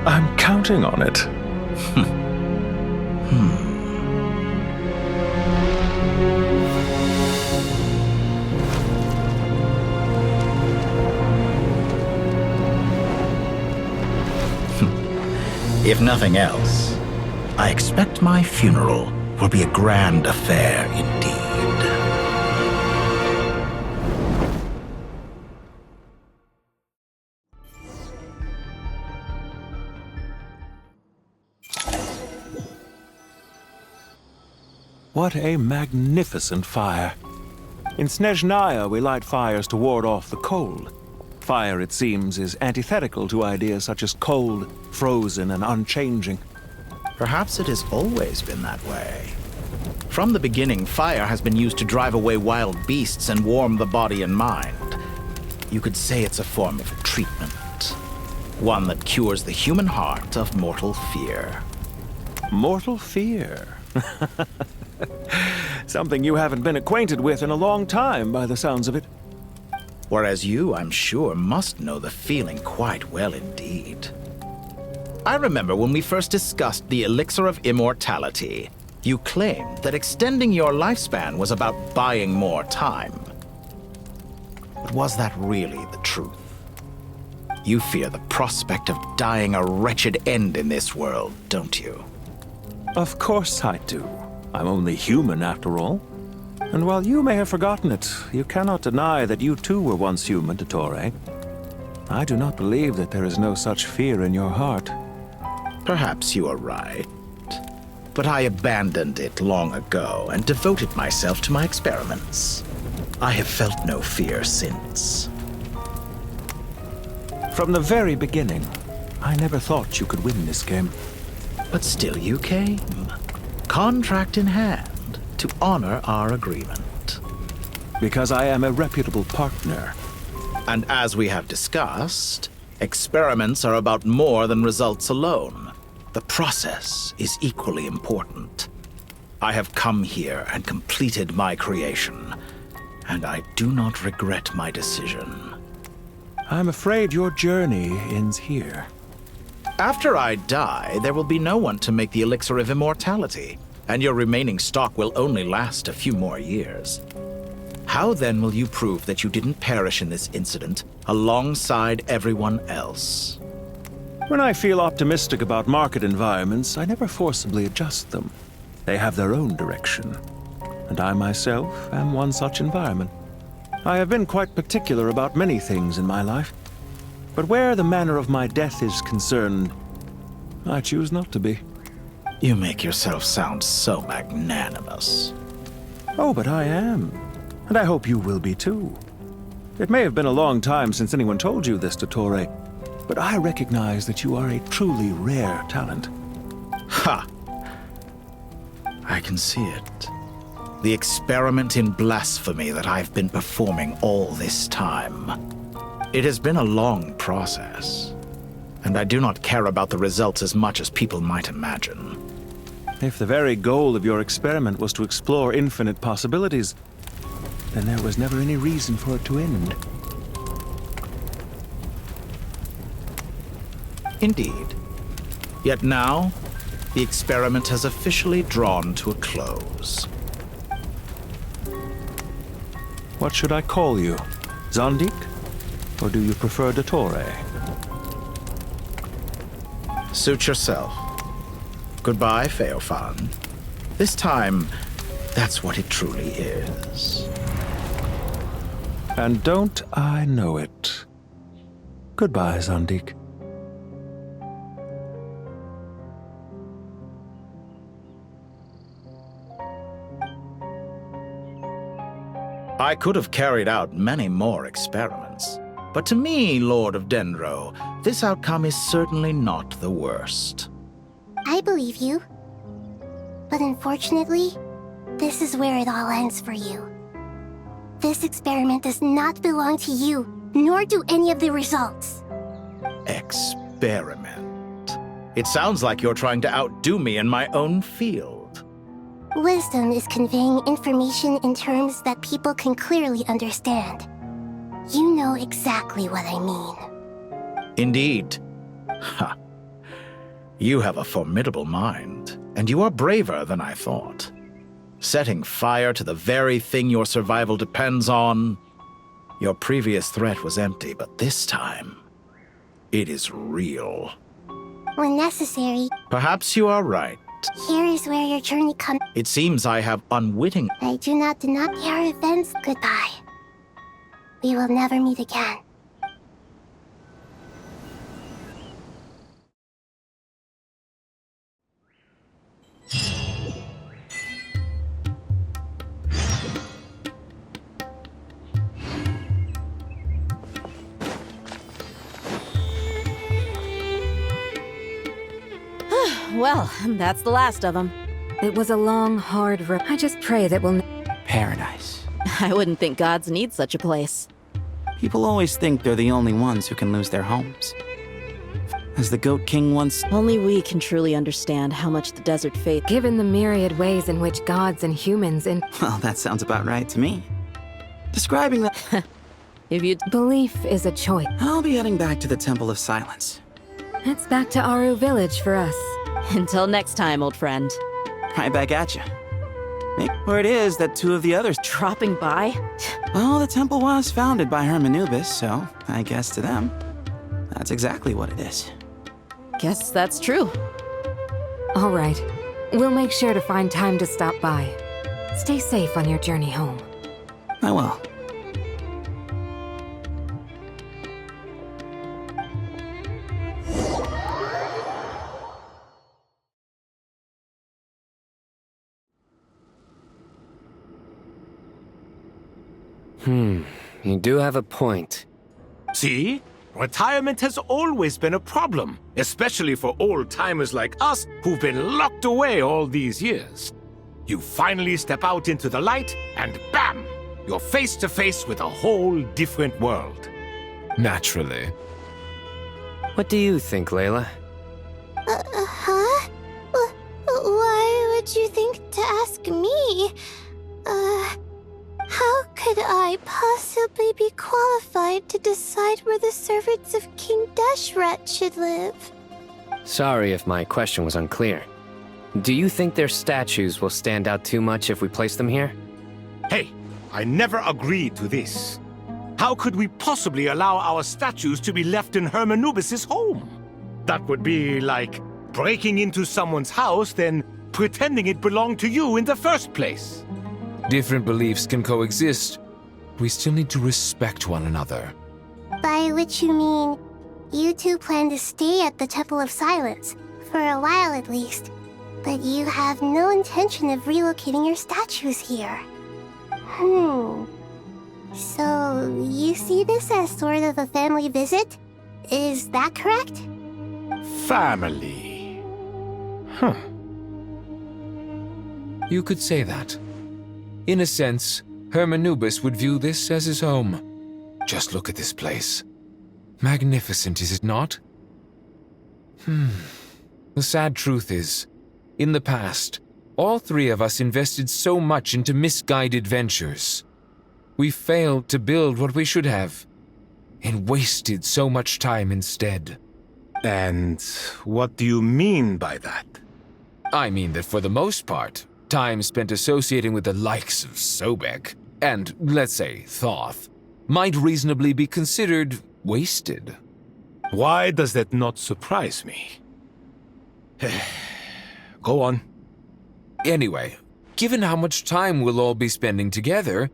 I'm counting on it. If nothing else, I expect my funeral will be a grand affair indeed. What a magnificent fire. In Snezhnaya, we light fires to ward off the cold. Fire, it seems, is antithetical to ideas such as cold, frozen, and unchanging. Perhaps it has always been that way. From the beginning, fire has been used to drive away wild beasts and warm the body and mind. You could say it's a form of treatment. One that cures the human heart of mortal fear. Mortal fear? Something you haven't been acquainted with in a long time, by the sounds of it. Whereas you, I'm sure, must know the feeling quite well indeed. I remember when we first discussed the elixir of immortality. You claimed that extending your lifespan was about buying more time. But was that really the truth? You fear the prospect of dying a wretched end in this world, don't you? Of course I do. I'm only human after all. And while you may have forgotten it, you cannot deny that you too were once human, Dottore. I do not believe that there is no such fear in your heart. Perhaps you are right. But I abandoned it long ago and devoted myself to my experiments. I have felt no fear since. From the very beginning, I never thought you could win this game. But still you came, contract in hand, to honor our agreement. Because I am a reputable partner. And as we have discussed, experiments are about more than results alone. The process is equally important. I have come here and completed my creation, and I do not regret my decision. I'm afraid your journey ends here. After I die, there will be no one to make the elixir of immortality, and your remaining stock will only last a few more years. How then will you prove that you didn't perish in this incident alongside everyone else? When I feel optimistic about market environments, I never forcibly adjust them. They have their own direction. And I myself am one such environment. I have been quite particular about many things in my life. But where the manner of my death is concerned, I choose not to be. You make yourself sound so magnanimous. Oh, but I am. And I hope you will be too. It may have been a long time since anyone told you this, Dottore, but I recognize that you are a truly rare talent. Ha! I can see it. The experiment in blasphemy that I've been performing all this time. It has been a long process, and I do not care about the results as much as people might imagine. If the very goal of your experiment was to explore infinite possibilities, then there was never any reason for it to end. Indeed. Yet now, the experiment has officially drawn to a close. What should I call you? Zondik? Or do you prefer Dottore? Suit yourself. Goodbye, Feofan. This time, that's what it truly is. And don't I know it? Goodbye, Zondik. I could have carried out many more experiments, but to me, Lord of Dendro, this outcome is certainly not the worst. I believe you. But unfortunately, this is where it all ends for you. This experiment does not belong to you, nor do any of the results. Experiment? It sounds like you're trying to outdo me in my own field. Wisdom is conveying information in terms that people can clearly understand. You know exactly what I mean. Indeed. Ha. You have a formidable mind, and you are braver than I thought. Setting fire to the very thing your survival depends on. Your previous threat was empty, but this time, it is real. When necessary, Perhaps you are right. here is where your journey comes. It seems I have unwitting. I do not deny our events. Goodbye. We will never meet again. Well, that's the last of them. It was a long, hard road. I just pray that we'll... Paradise. I wouldn't think gods need such a place. People always think they're the only ones who can lose their homes. As the Goat King once... Only we can truly understand how much the desert faith... Given the myriad ways in which gods and humans in... Well, that sounds about right to me. Describing that... If you... Belief is a choice. I'll be heading back to the Temple of Silence. It's back to Aru Village for us. Until next time, old friend. Right back at you. Word is that two of the others dropping by? Well, the temple was founded by Hermanubis, so I guess to them, that's exactly what it is. Guess that's true. All right. We'll make sure to find time to stop by. Stay safe on your journey home. I will. You do have a point. See? Retirement has always been a problem, especially for old-timers like us who've been locked away all these years. You finally step out into the light, and bam! You're face to face with a whole different world. Naturally. What do you think, Layla? Huh? Why would you think to ask me? How could I possibly be qualified to decide where the servants of King Deshret should live? Sorry if my question was unclear. Do you think their statues will stand out too much if we place them here? Hey, I never agreed to this. How could we possibly allow our statues to be left in Hermanubis' home? That would be like breaking into someone's house, then pretending it belonged to you in the first place. Different beliefs can coexist. We still need to respect one another. By which you mean, you two plan to stay at the Temple of Silence, for a while at least, but you have no intention of relocating your statues here. So, you see this as sort of a family visit? Is that correct? Family. You could say that. In a sense, Hermanubis would view this as his home. Just look at this place. Magnificent, is it not? The sad truth is, in the past, all three of us invested so much into misguided ventures. We failed to build what we should have, and wasted so much time instead. And what do you mean by that? I mean that for the most part, time spent associating with the likes of Sobek, and, let's say, Thoth, might reasonably be considered wasted. Why does that not surprise me? Go on. Anyway, given how much time we'll all be spending together,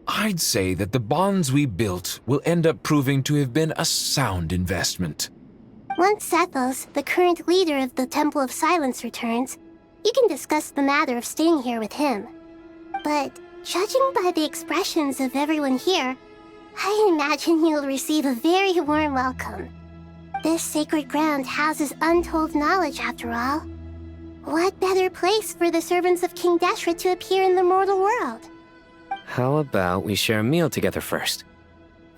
I'd say that the bonds we built will end up proving to have been a sound investment. Once Sethos, the current leader of the Temple of Silence, returns, you can discuss the matter of staying here with him. But judging by the expressions of everyone here, I imagine you'll receive a very warm welcome. This sacred ground houses untold knowledge, after all. What better place for the servants of King Deshret to appear in the mortal world? How about we share a meal together first?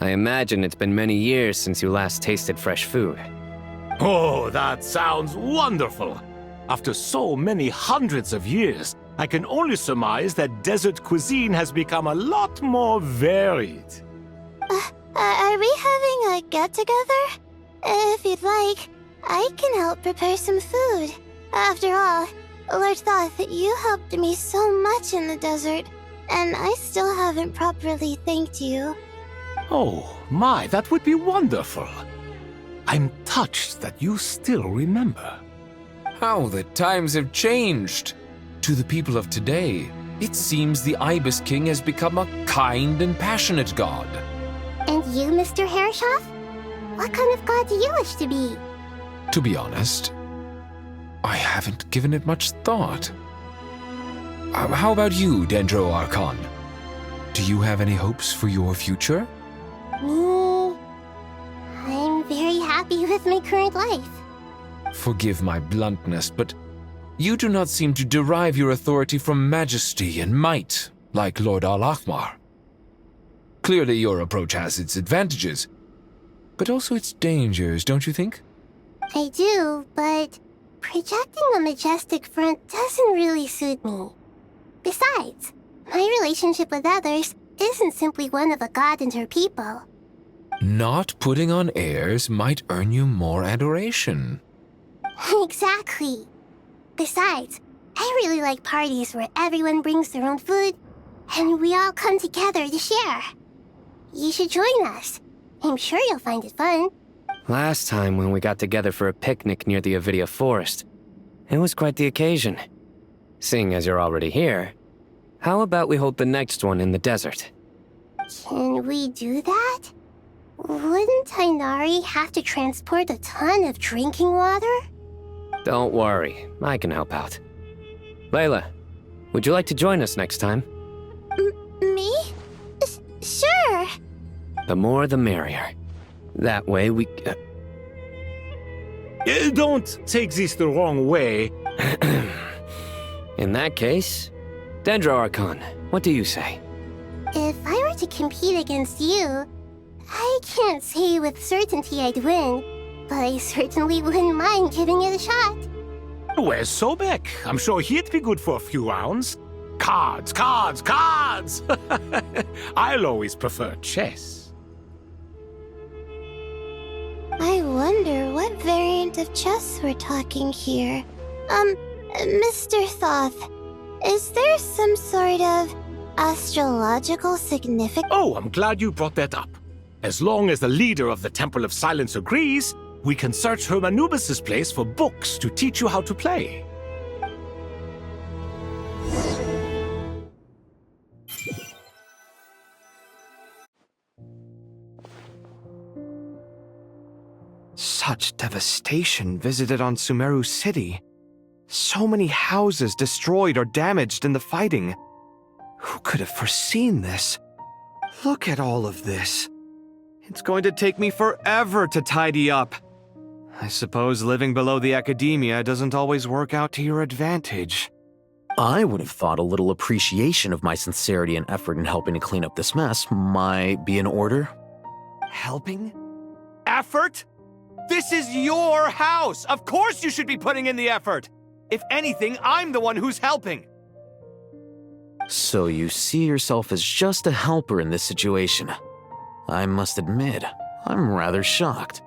I imagine it's been many years since you last tasted fresh food. Oh, that sounds wonderful! After so many hundreds of years, I can only surmise that desert cuisine has become a lot more varied. Are we having a get-together? If you'd like, I can help prepare some food. After all, Lord Thoth, you helped me so much in the desert, and I still haven't properly thanked you. Oh, my, that would be wonderful. I'm touched that you still remember. How the times have changed! To the people of today, it seems the Ibis King has become a kind and passionate god. And you, Mr. Herreshoff? What kind of god do you wish to be? To be honest, I haven't given it much thought. How about you, Dendro Archon? Do you have any hopes for your future? Me? I'm very happy with my current life. Forgive my bluntness, but you do not seem to derive your authority from majesty and might, like Lord Al-Ahmar. Clearly your approach has its advantages, but also its dangers, don't you think? I do, but projecting a majestic front doesn't really suit me. Besides, my relationship with others isn't simply one of a god and her people. Not putting on airs might earn you more adoration. Exactly. Besides, I really like parties where everyone brings their own food and we all come together to share. You should join us. I'm sure you'll find it fun. Last time when we got together for a picnic near the Avidia Forest, it was quite the occasion. Seeing as you're already here, how about we hold the next one in the desert? Can we do that? Wouldn't Tainari have to transport a ton of drinking water? Don't worry, I can help out. Layla, would you like to join us next time? Me? Sure. The more the merrier. That way we... Don't take this the wrong way. In that case, Dendro Archon, what do you say? If I were to compete against you, I can't say with certainty I'd win, but I certainly wouldn't mind giving it a shot. Where's Sobek? I'm sure he'd be good for a few rounds. Cards, cards, cards! I'll always prefer chess. I wonder what variant of chess we're talking here. Mr. Thoth, is there some sort of astrological significance? Oh, I'm glad you brought that up. As long as the leader of the Temple of Silence agrees, we can search Hermanubis' place for books to teach you how to play. Such devastation visited on Sumeru City. So many houses destroyed or damaged in the fighting. Who could have foreseen this? Look at all of this. It's going to take me forever to tidy up. I suppose living below the academia doesn't always work out to your advantage. I would have thought a little appreciation of my sincerity and effort in helping to clean up this mess might be in order. Helping? Effort? This is your house! Of course you should be putting in the effort! If anything, I'm the one who's helping! So you see yourself as just a helper in this situation. I must admit, I'm rather shocked.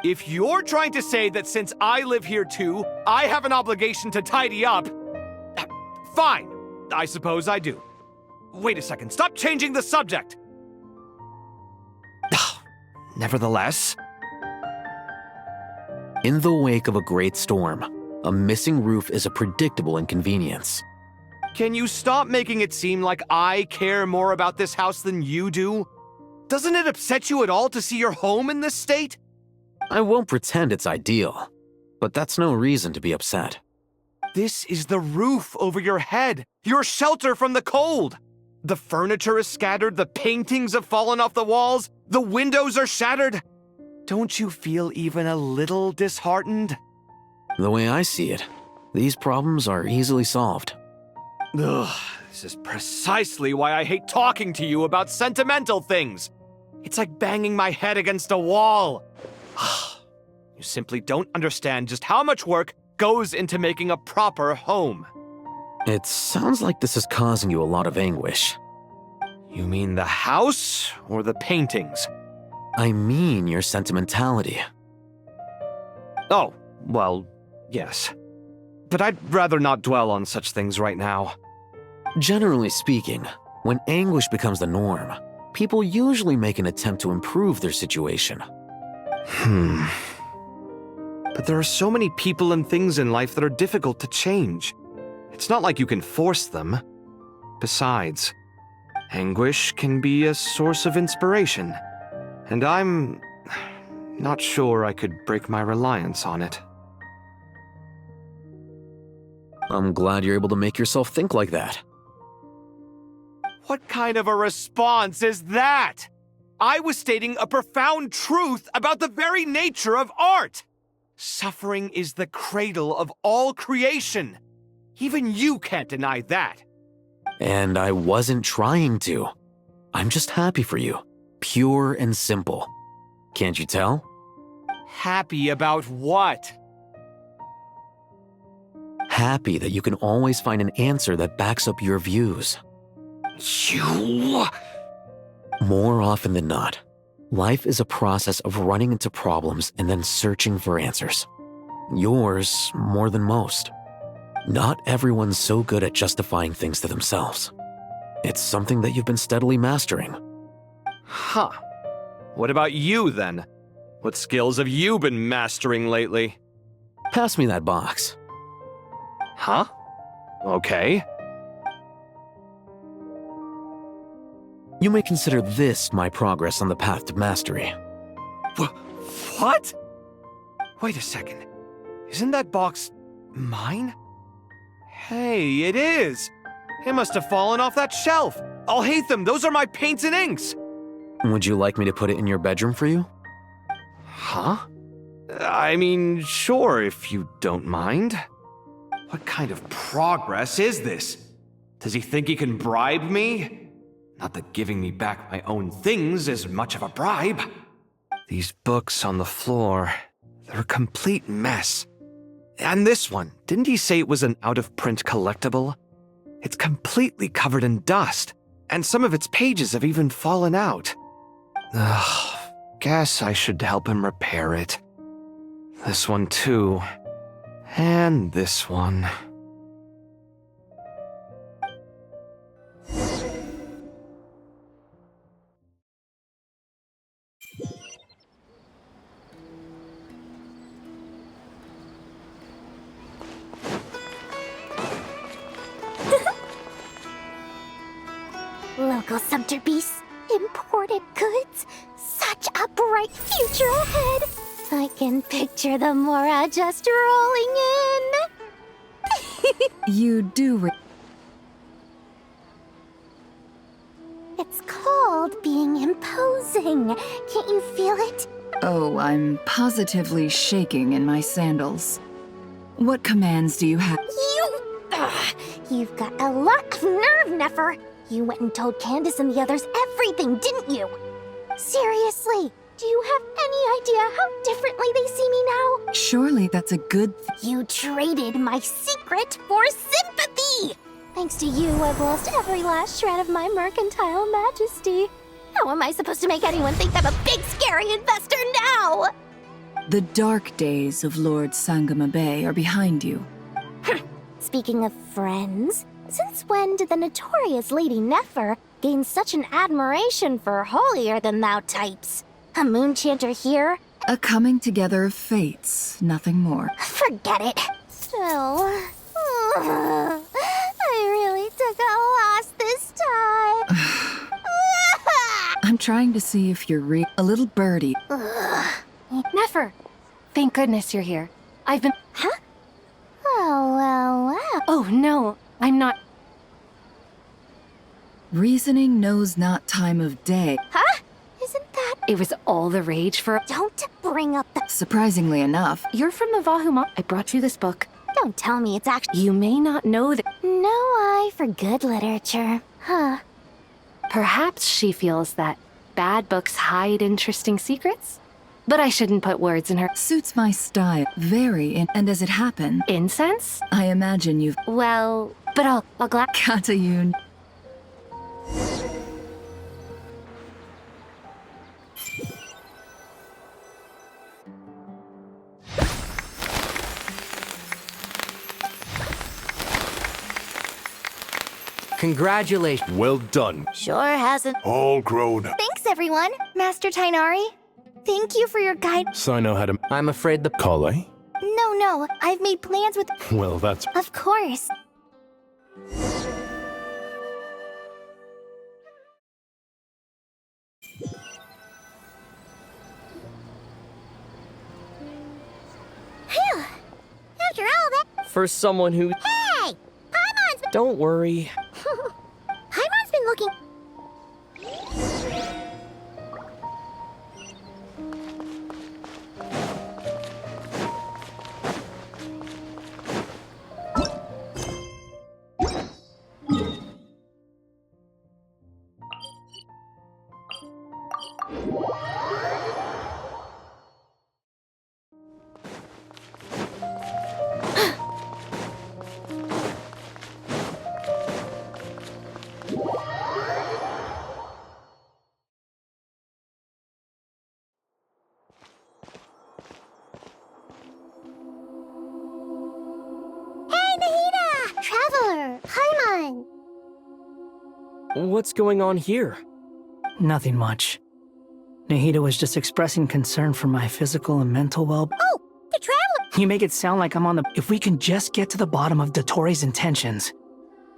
If you're trying to say that since I live here too, I have an obligation to tidy up, fine, I suppose I do. Wait a second, stop changing the subject! Nevertheless... In the wake of a great storm, a missing roof is a predictable inconvenience. Can you stop making it seem like I care more about this house than you do? Doesn't it upset you at all to see your home in this state? I won't pretend it's ideal, but that's no reason to be upset. This is the roof over your head, your shelter from the cold. The furniture is scattered, the paintings have fallen off the walls, the windows are shattered. Don't you feel even a little disheartened? The way I see it, these problems are easily solved. Ugh, this is precisely why I hate talking to you about sentimental things. It's like banging my head against a wall. You simply don't understand just how much work goes into making a proper home. It sounds like this is causing you a lot of anguish. You mean the house or the paintings? I mean your sentimentality. Oh, well, yes. But I'd rather not dwell on such things right now. Generally speaking, when anguish becomes the norm, people usually make an attempt to improve their situation. But there are so many people and things in life that are difficult to change. It's not like you can force them. Besides, anguish can be a source of inspiration. And I'm not sure I could break my reliance on it. I'm glad you're able to make yourself think like that. What kind of a response is that? I was stating a profound truth about the very nature of art. Suffering is the cradle of all creation. Even you can't deny that. And I wasn't trying to. I'm just happy for you. Pure and simple. Can't you tell? Happy about what? Happy that you can always find an answer that backs up your views. You... More often than not, Life is a process of running into problems and then searching for answers. Yours more than most. Not everyone's so good at justifying things to themselves. It's something that you've been steadily mastering. Huh. What about you, then? What skills have you been mastering lately? Pass me that box. Huh? Okay. You may consider this my progress on the path to mastery. What? Wait a second. Isn't that box mine? Hey, it is! It must have fallen off that shelf! I'll hate them! Those are my paints and inks! Would you like me to put it in your bedroom for you? Huh? I mean, sure, if you don't mind. What kind of progress is this? Does he think he can bribe me? Not that giving me back my own things is much of a bribe. These books on the floor, they're a complete mess. And this one, didn't he say it was an out-of-print collectible? It's completely covered in dust, and some of its pages have even fallen out. Ugh, guess I should help him repair it. This one too. And this one. Local sumter beasts, imported goods, such a bright future ahead. I can picture the Mora just rolling in. You do It's called being imposing. Can't you feel it? Oh, I'm positively shaking in my sandals. What commands do you have? You've got a lot of nerve, Nefer. You went and told Candace and the others everything, didn't you? Seriously, do you have any idea how differently they see me now? Surely that's a good You traded my secret for sympathy! Thanks to you, I've lost every last shred of my mercantile majesty. How am I supposed to make anyone think I'm a big, scary investor now? The dark days of Lord Sangama Bay are behind you. Speaking of friends, since when did the notorious Lady Nefer gain such an admiration for holier-than-thou types? A moon chanter here? A coming together of fates, nothing more. Forget it. Still, I really took a loss this time. I'm trying to see if you're a little birdie. Nefer! Thank goodness you're here. I've been— Huh? Well. Oh, no, I'm not— Reasoning knows not time of day. Huh? Isn't that— It was all the rage for— Don't bring up the— Surprisingly enough, You're from the Vahuma. I brought you this book. Don't tell me it's actually— You may not know that— No eye for good literature. Huh. Perhaps she feels that bad books hide interesting secrets? But I shouldn't put words in her— Suits my style. And as it happened— Incense? I imagine you've— Well, but I'll glad— Katayun. Congratulations. Well done. Sure hasn't. All grown. Thanks, everyone. Master Tainari. Thank you for your guide. So I know how to. I'm afraid the— Kale? No. I've made plans with— Well, that's. Of course. Phew. After all that— For someone who— Hey! Paimon's been— Don't worry. Paimon's been looking— What's going on here? Nothing much. Nahida was just expressing concern for my physical and mental well-being. Oh, the traveler! You make it sound like I'm on the... If we can just get to the bottom of Dottoro's intentions,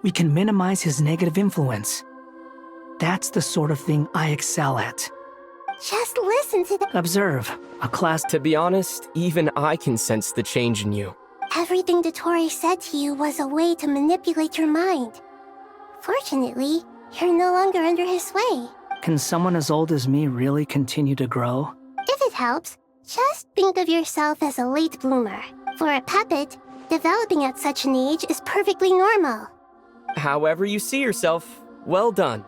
we can minimize his negative influence. That's the sort of thing I excel at. Just listen to the... Observe. A class... To be honest, even I can sense the change in you. Everything Dottore said to you was a way to manipulate your mind. Fortunately, you're no longer under his sway. Can someone as old as me really continue to grow? If it helps, just think of yourself as a late bloomer. For a puppet, developing at such an age is perfectly normal. However you see yourself, well done.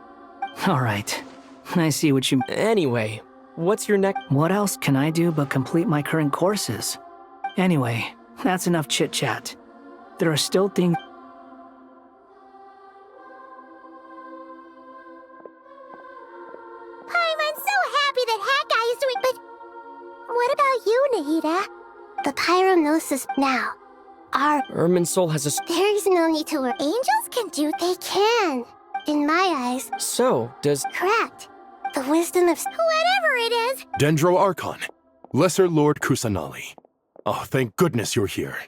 All right. I see what you... Anyway, what's your next... What else can I do but complete my current courses? Anyway, that's enough chit-chat. There are still things... I'm so happy that Hat Guy is doing... But what about you, Nahida? The Pyrognosis now. Irminsul has a... There's no need to worry. Angels can do... They can. In my eyes. So, does... Correct. The wisdom of... Whatever it is. Dendro Archon, Lesser Lord Kusanali. Oh, thank goodness you're here.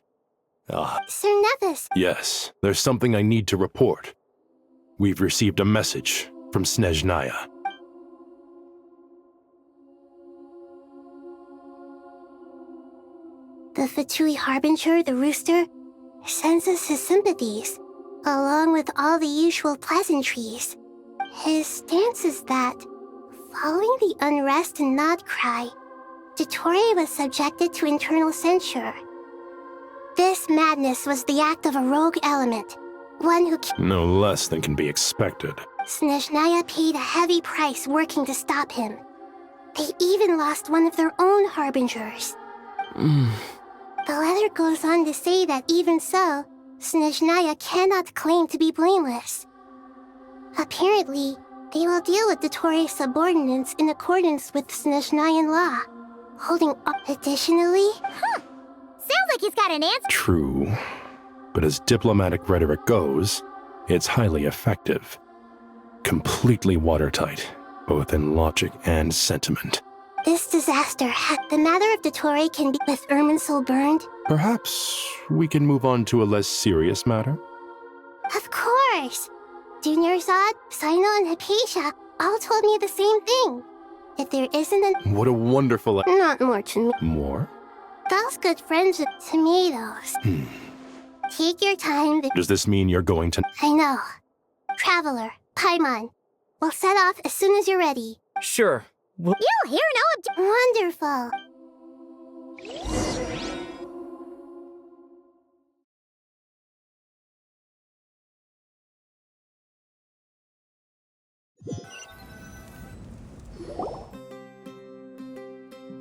Sir Nevis. Yes, there's something I need to report. We've received a message from Snezhnaya. The Fatui Harbinger, the rooster, sends us his sympathies, along with all the usual pleasantries. His stance is that, following the unrest and Nod Cry, Dottore was subjected to internal censure. This madness was the act of a rogue element, one who... No less than can be expected. Snezhnaya paid a heavy price working to stop him. They even lost one of their own harbingers. The letter goes on to say that even so, Snezhnaya cannot claim to be blameless. Apparently, they will deal with Dottore's subordinates in accordance with Snezhnayan law, holding... Additionally... Sounds like he's got an answer. True, but as diplomatic rhetoric goes, it's highly effective. Completely watertight, both in logic and sentiment. This disaster the matter of Dottore can be with Irminsul burned? Perhaps we can move on to a less serious matter? Of course! Junior Zod, Sino, and Hypatia all told me the same thing. If there isn't a... What a wonderful... Not more to me. More? Those good friends with tomatoes. Take your time. Does this mean you're going to... I know. Traveler, Paimon, we'll set off as soon as you're ready. Sure. You'll hear no Wonderful.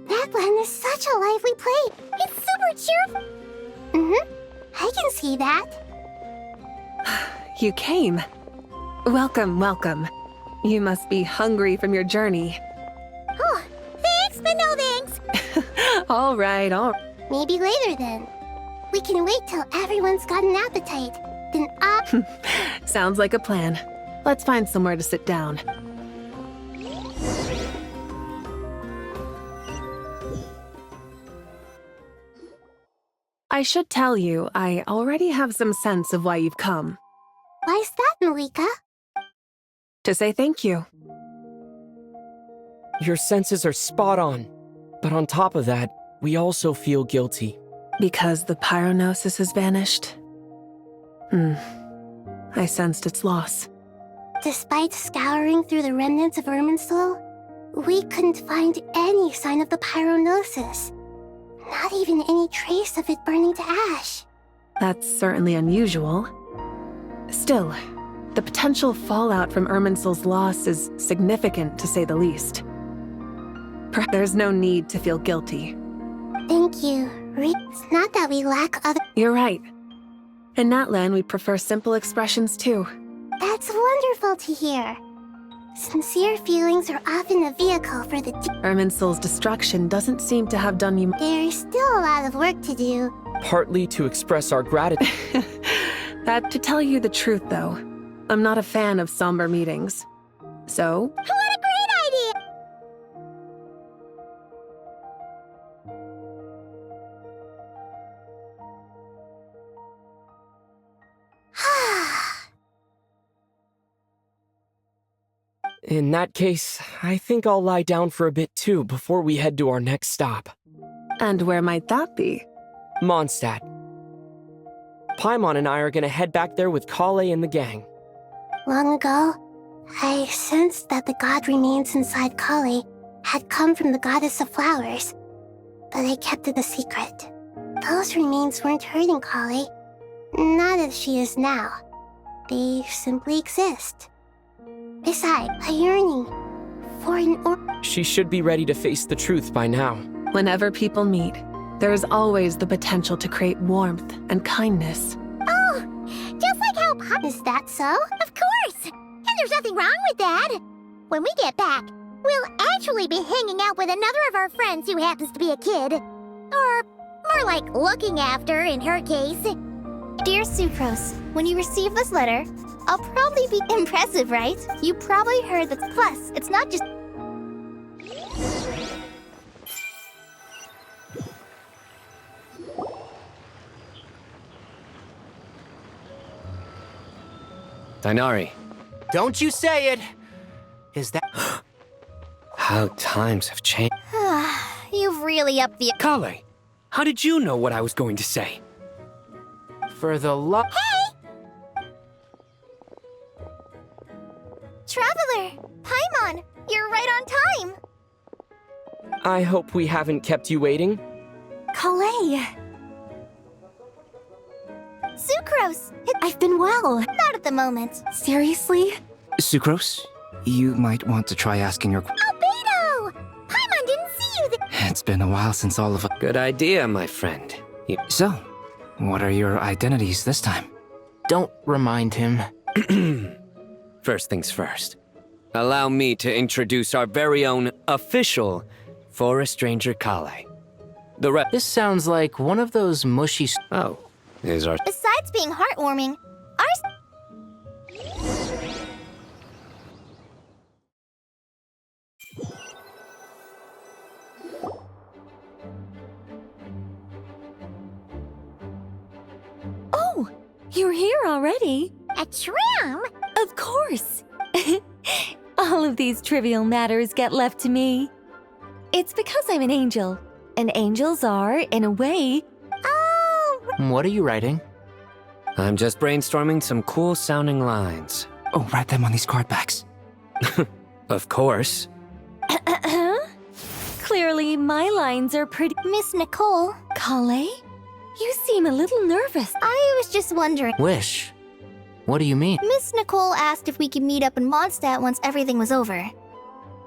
That land is such a lively place. It's super cheerful. I can see that. You came. Welcome, welcome. You must be hungry from your journey. Oh, thanks, but no thanks. All right. Maybe later then. We can wait till everyone's got an appetite. Then Sounds like a plan. Let's find somewhere to sit down. I should tell you, I already have some sense of why you've come. Why's that, Malika? To say thank you. Your senses are spot on. But on top of that, we also feel guilty. Because the Pyrognosis has vanished? I sensed its loss. Despite scouring through the remnants of Irminsul, we couldn't find any sign of the Pyrognosis. Not even any trace of it burning to ash. That's certainly unusual. Still, the potential fallout from Irminsul's loss is significant, to say the least. Perhaps there's no need to feel guilty. Thank you. It's not that we lack other... You're right. In that land, we prefer simple expressions, too. That's wonderful to hear. Sincere feelings are often a vehicle for the... Irminsul's destruction doesn't seem to have done you... There's still a lot of work to do. Partly to express our gratitude. To tell you the truth, though, I'm not a fan of somber meetings. So, What a great idea! In that case, I think I'll lie down for a bit too before we head to our next stop. And where might that be? Mondstadt. Paimon and I are gonna head back there with Kale and the gang. Long ago, I sensed that the god remains inside Kali had come from the goddess of flowers, but I kept it a secret. Those remains weren't hurting Kali, not as she is now. They simply exist. Besides, a yearning for an She should be ready to face the truth by now. Whenever people meet, there is always the potential to create warmth and kindness. Oh, just like how Is that so? Of course! And there's nothing wrong with that. When we get back, we'll actually be hanging out with another of our friends who happens to be a kid. Or more like looking after, in her case. Dear Sucrose, when you receive this letter, I'll probably be impressive, right? You probably heard that. Plus, it's not just... Dainari. Don't you say it! Is that... How times have changed. You've really upped the... Kale, how did you know what I was going to say? For the love... Hey! Traveler! Paimon! You're right on time! I hope we haven't kept you waiting. Kale! Sucrose! I've been well. Not at the moment. Seriously? Sucrose, you might want to try asking your... Albedo! Paimon didn't see you It's been a while since all of us... Good idea, my friend. So, what are your identities this time? Don't remind him. First things first. Allow me to introduce our very own official Forest Ranger Kale. This sounds like one of those mushy... Oh, is our... Besides being heartwarming, ours... Oh, you're here already? A tram? Of course. All of these trivial matters get left to me. It's because I'm an angel, and angels are, in a way... Oh! What are you writing? I'm just brainstorming some cool-sounding lines. Oh, write them on these card backs. Of course. Clearly, my lines are pretty... Miss Nicole? Kale? You seem a little nervous. I was just wondering... Wish? What do you mean? Miss Nicole asked if we could meet up in Mondstadt once everything was over.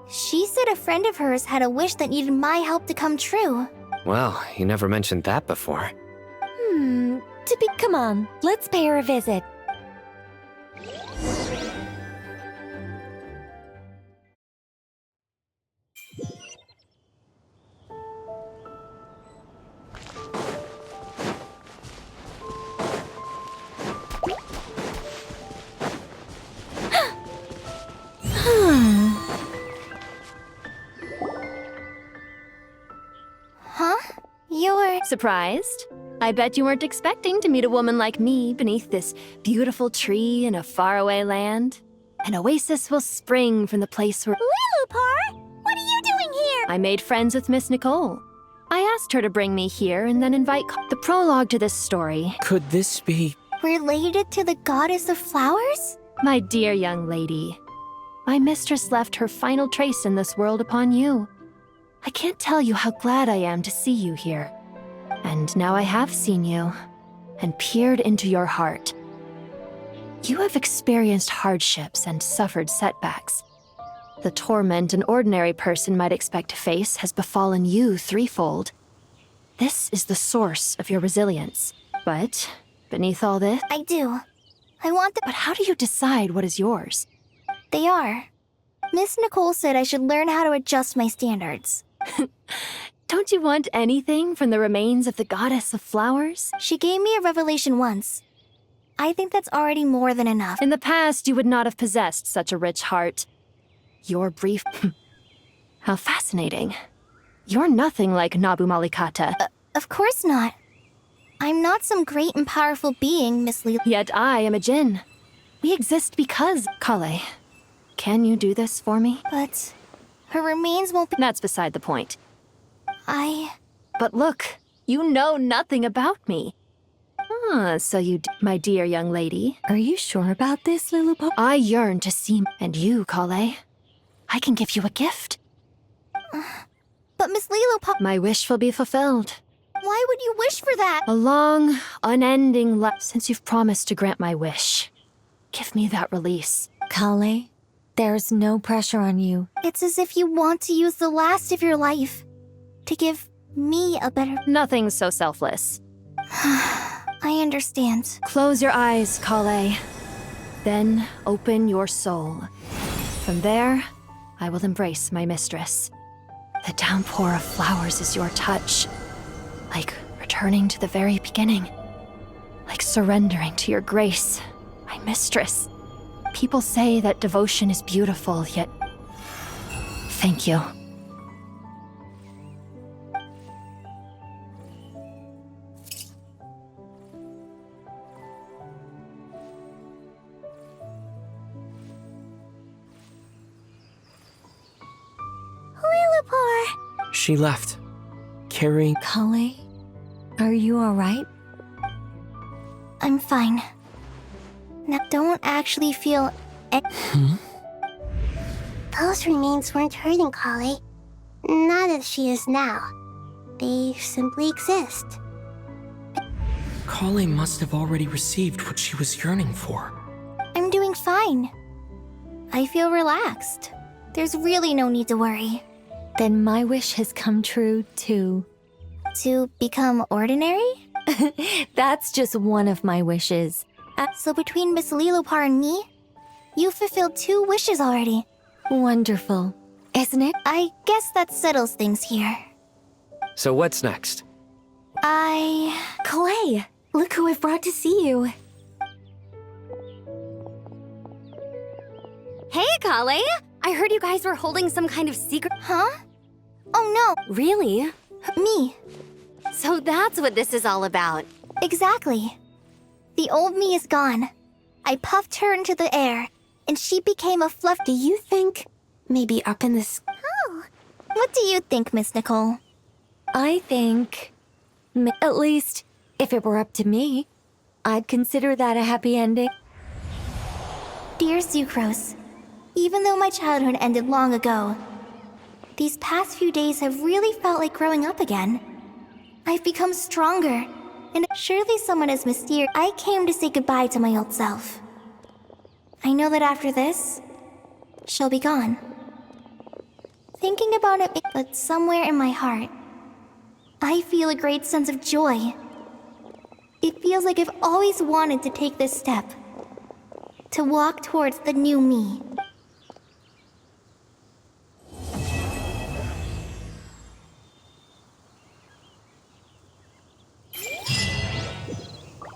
She said a friend of hers had a wish that needed my help to come true. Well, you never mentioned that before. Come on, let's pay her a visit. Huh? You're... Surprised? I bet you weren't expecting to meet a woman like me beneath this beautiful tree in a faraway land. An oasis will spring from the place where... Lilupar! What are you doing here? I made friends with Miss Nicole. I asked her to bring me here and then invite... The prologue to this story. Could this be... related to the goddess of flowers? My dear young lady, my mistress left her final trace in this world upon you. I can't tell you how glad I am to see you here. And now I have seen you, and peered into your heart. You have experienced hardships and suffered setbacks. The torment an ordinary person might expect to face has befallen you threefold. This is the source of your resilience. But, beneath all this... I do. I want the... But how do you decide what is yours? They are. Miss Nicole said I should learn how to adjust my standards. Don't you want anything from the remains of the goddess of flowers? She gave me a revelation once. I think that's already more than enough. In the past, you would not have possessed such a rich heart. Your brief... How fascinating. You're nothing like Nabu Malikata. Of course not. I'm not some great and powerful being, Miss Lila. Yet I am a Jinn. We exist because... Kale, can you do this for me? But her remains won't be... That's beside the point. But look, you know nothing about me. Ah, so my dear young lady. Are you sure about this, Lilliput? I yearn to see... And you, Kale. I can give you a gift. But Miss Lilliput... My wish will be fulfilled. Why would you wish for that? A long, unending life since you've promised to grant my wish. Give me that release. Kale, there's no pressure on you. It's as if you want to use the last of your life to give me a better... Nothing so selfless. I understand. Close your eyes, Kale. Then open your soul. From there, I will embrace my mistress. The downpour of flowers is your touch. Like returning to the very beginning. Like surrendering to your grace, my mistress. People say that devotion is beautiful, yet... Thank you. Lilliput! She left, carrying... Kale, are you alright? I'm fine. Now, don't actually feel... Those remains weren't hurting Kale. Not as she is now. They simply exist. Kale must have already received what she was yearning for. I'm doing fine. I feel relaxed. There's really no need to worry. Then my wish has come true, too. To become ordinary? That's just one of my wishes. So between Miss Lilliput and me, you fulfilled 2 wishes already. Wonderful. Isn't it? I guess that settles things here. So what's next? Kale, look who I've brought to see you. Hey, Kale! I heard you guys were holding some kind of secret... Huh? Oh no! Really? Me. So that's what this is all about. Exactly. The old me is gone. I puffed her into the air, and she became a fluff. Do you think maybe up in the sky? Oh. What do you think, Miss Nicole? I think... At least, if it were up to me, I'd consider that a happy ending. Dear Sucrose, even though my childhood ended long ago, these past few days have really felt like growing up again. I've become stronger, and surely someone as mysterious. I came to say goodbye to my old self. I know that after this, she'll be gone. Thinking about it, but somewhere in my heart, I feel a great sense of joy. It feels like I've always wanted to take this step, to walk towards the new me.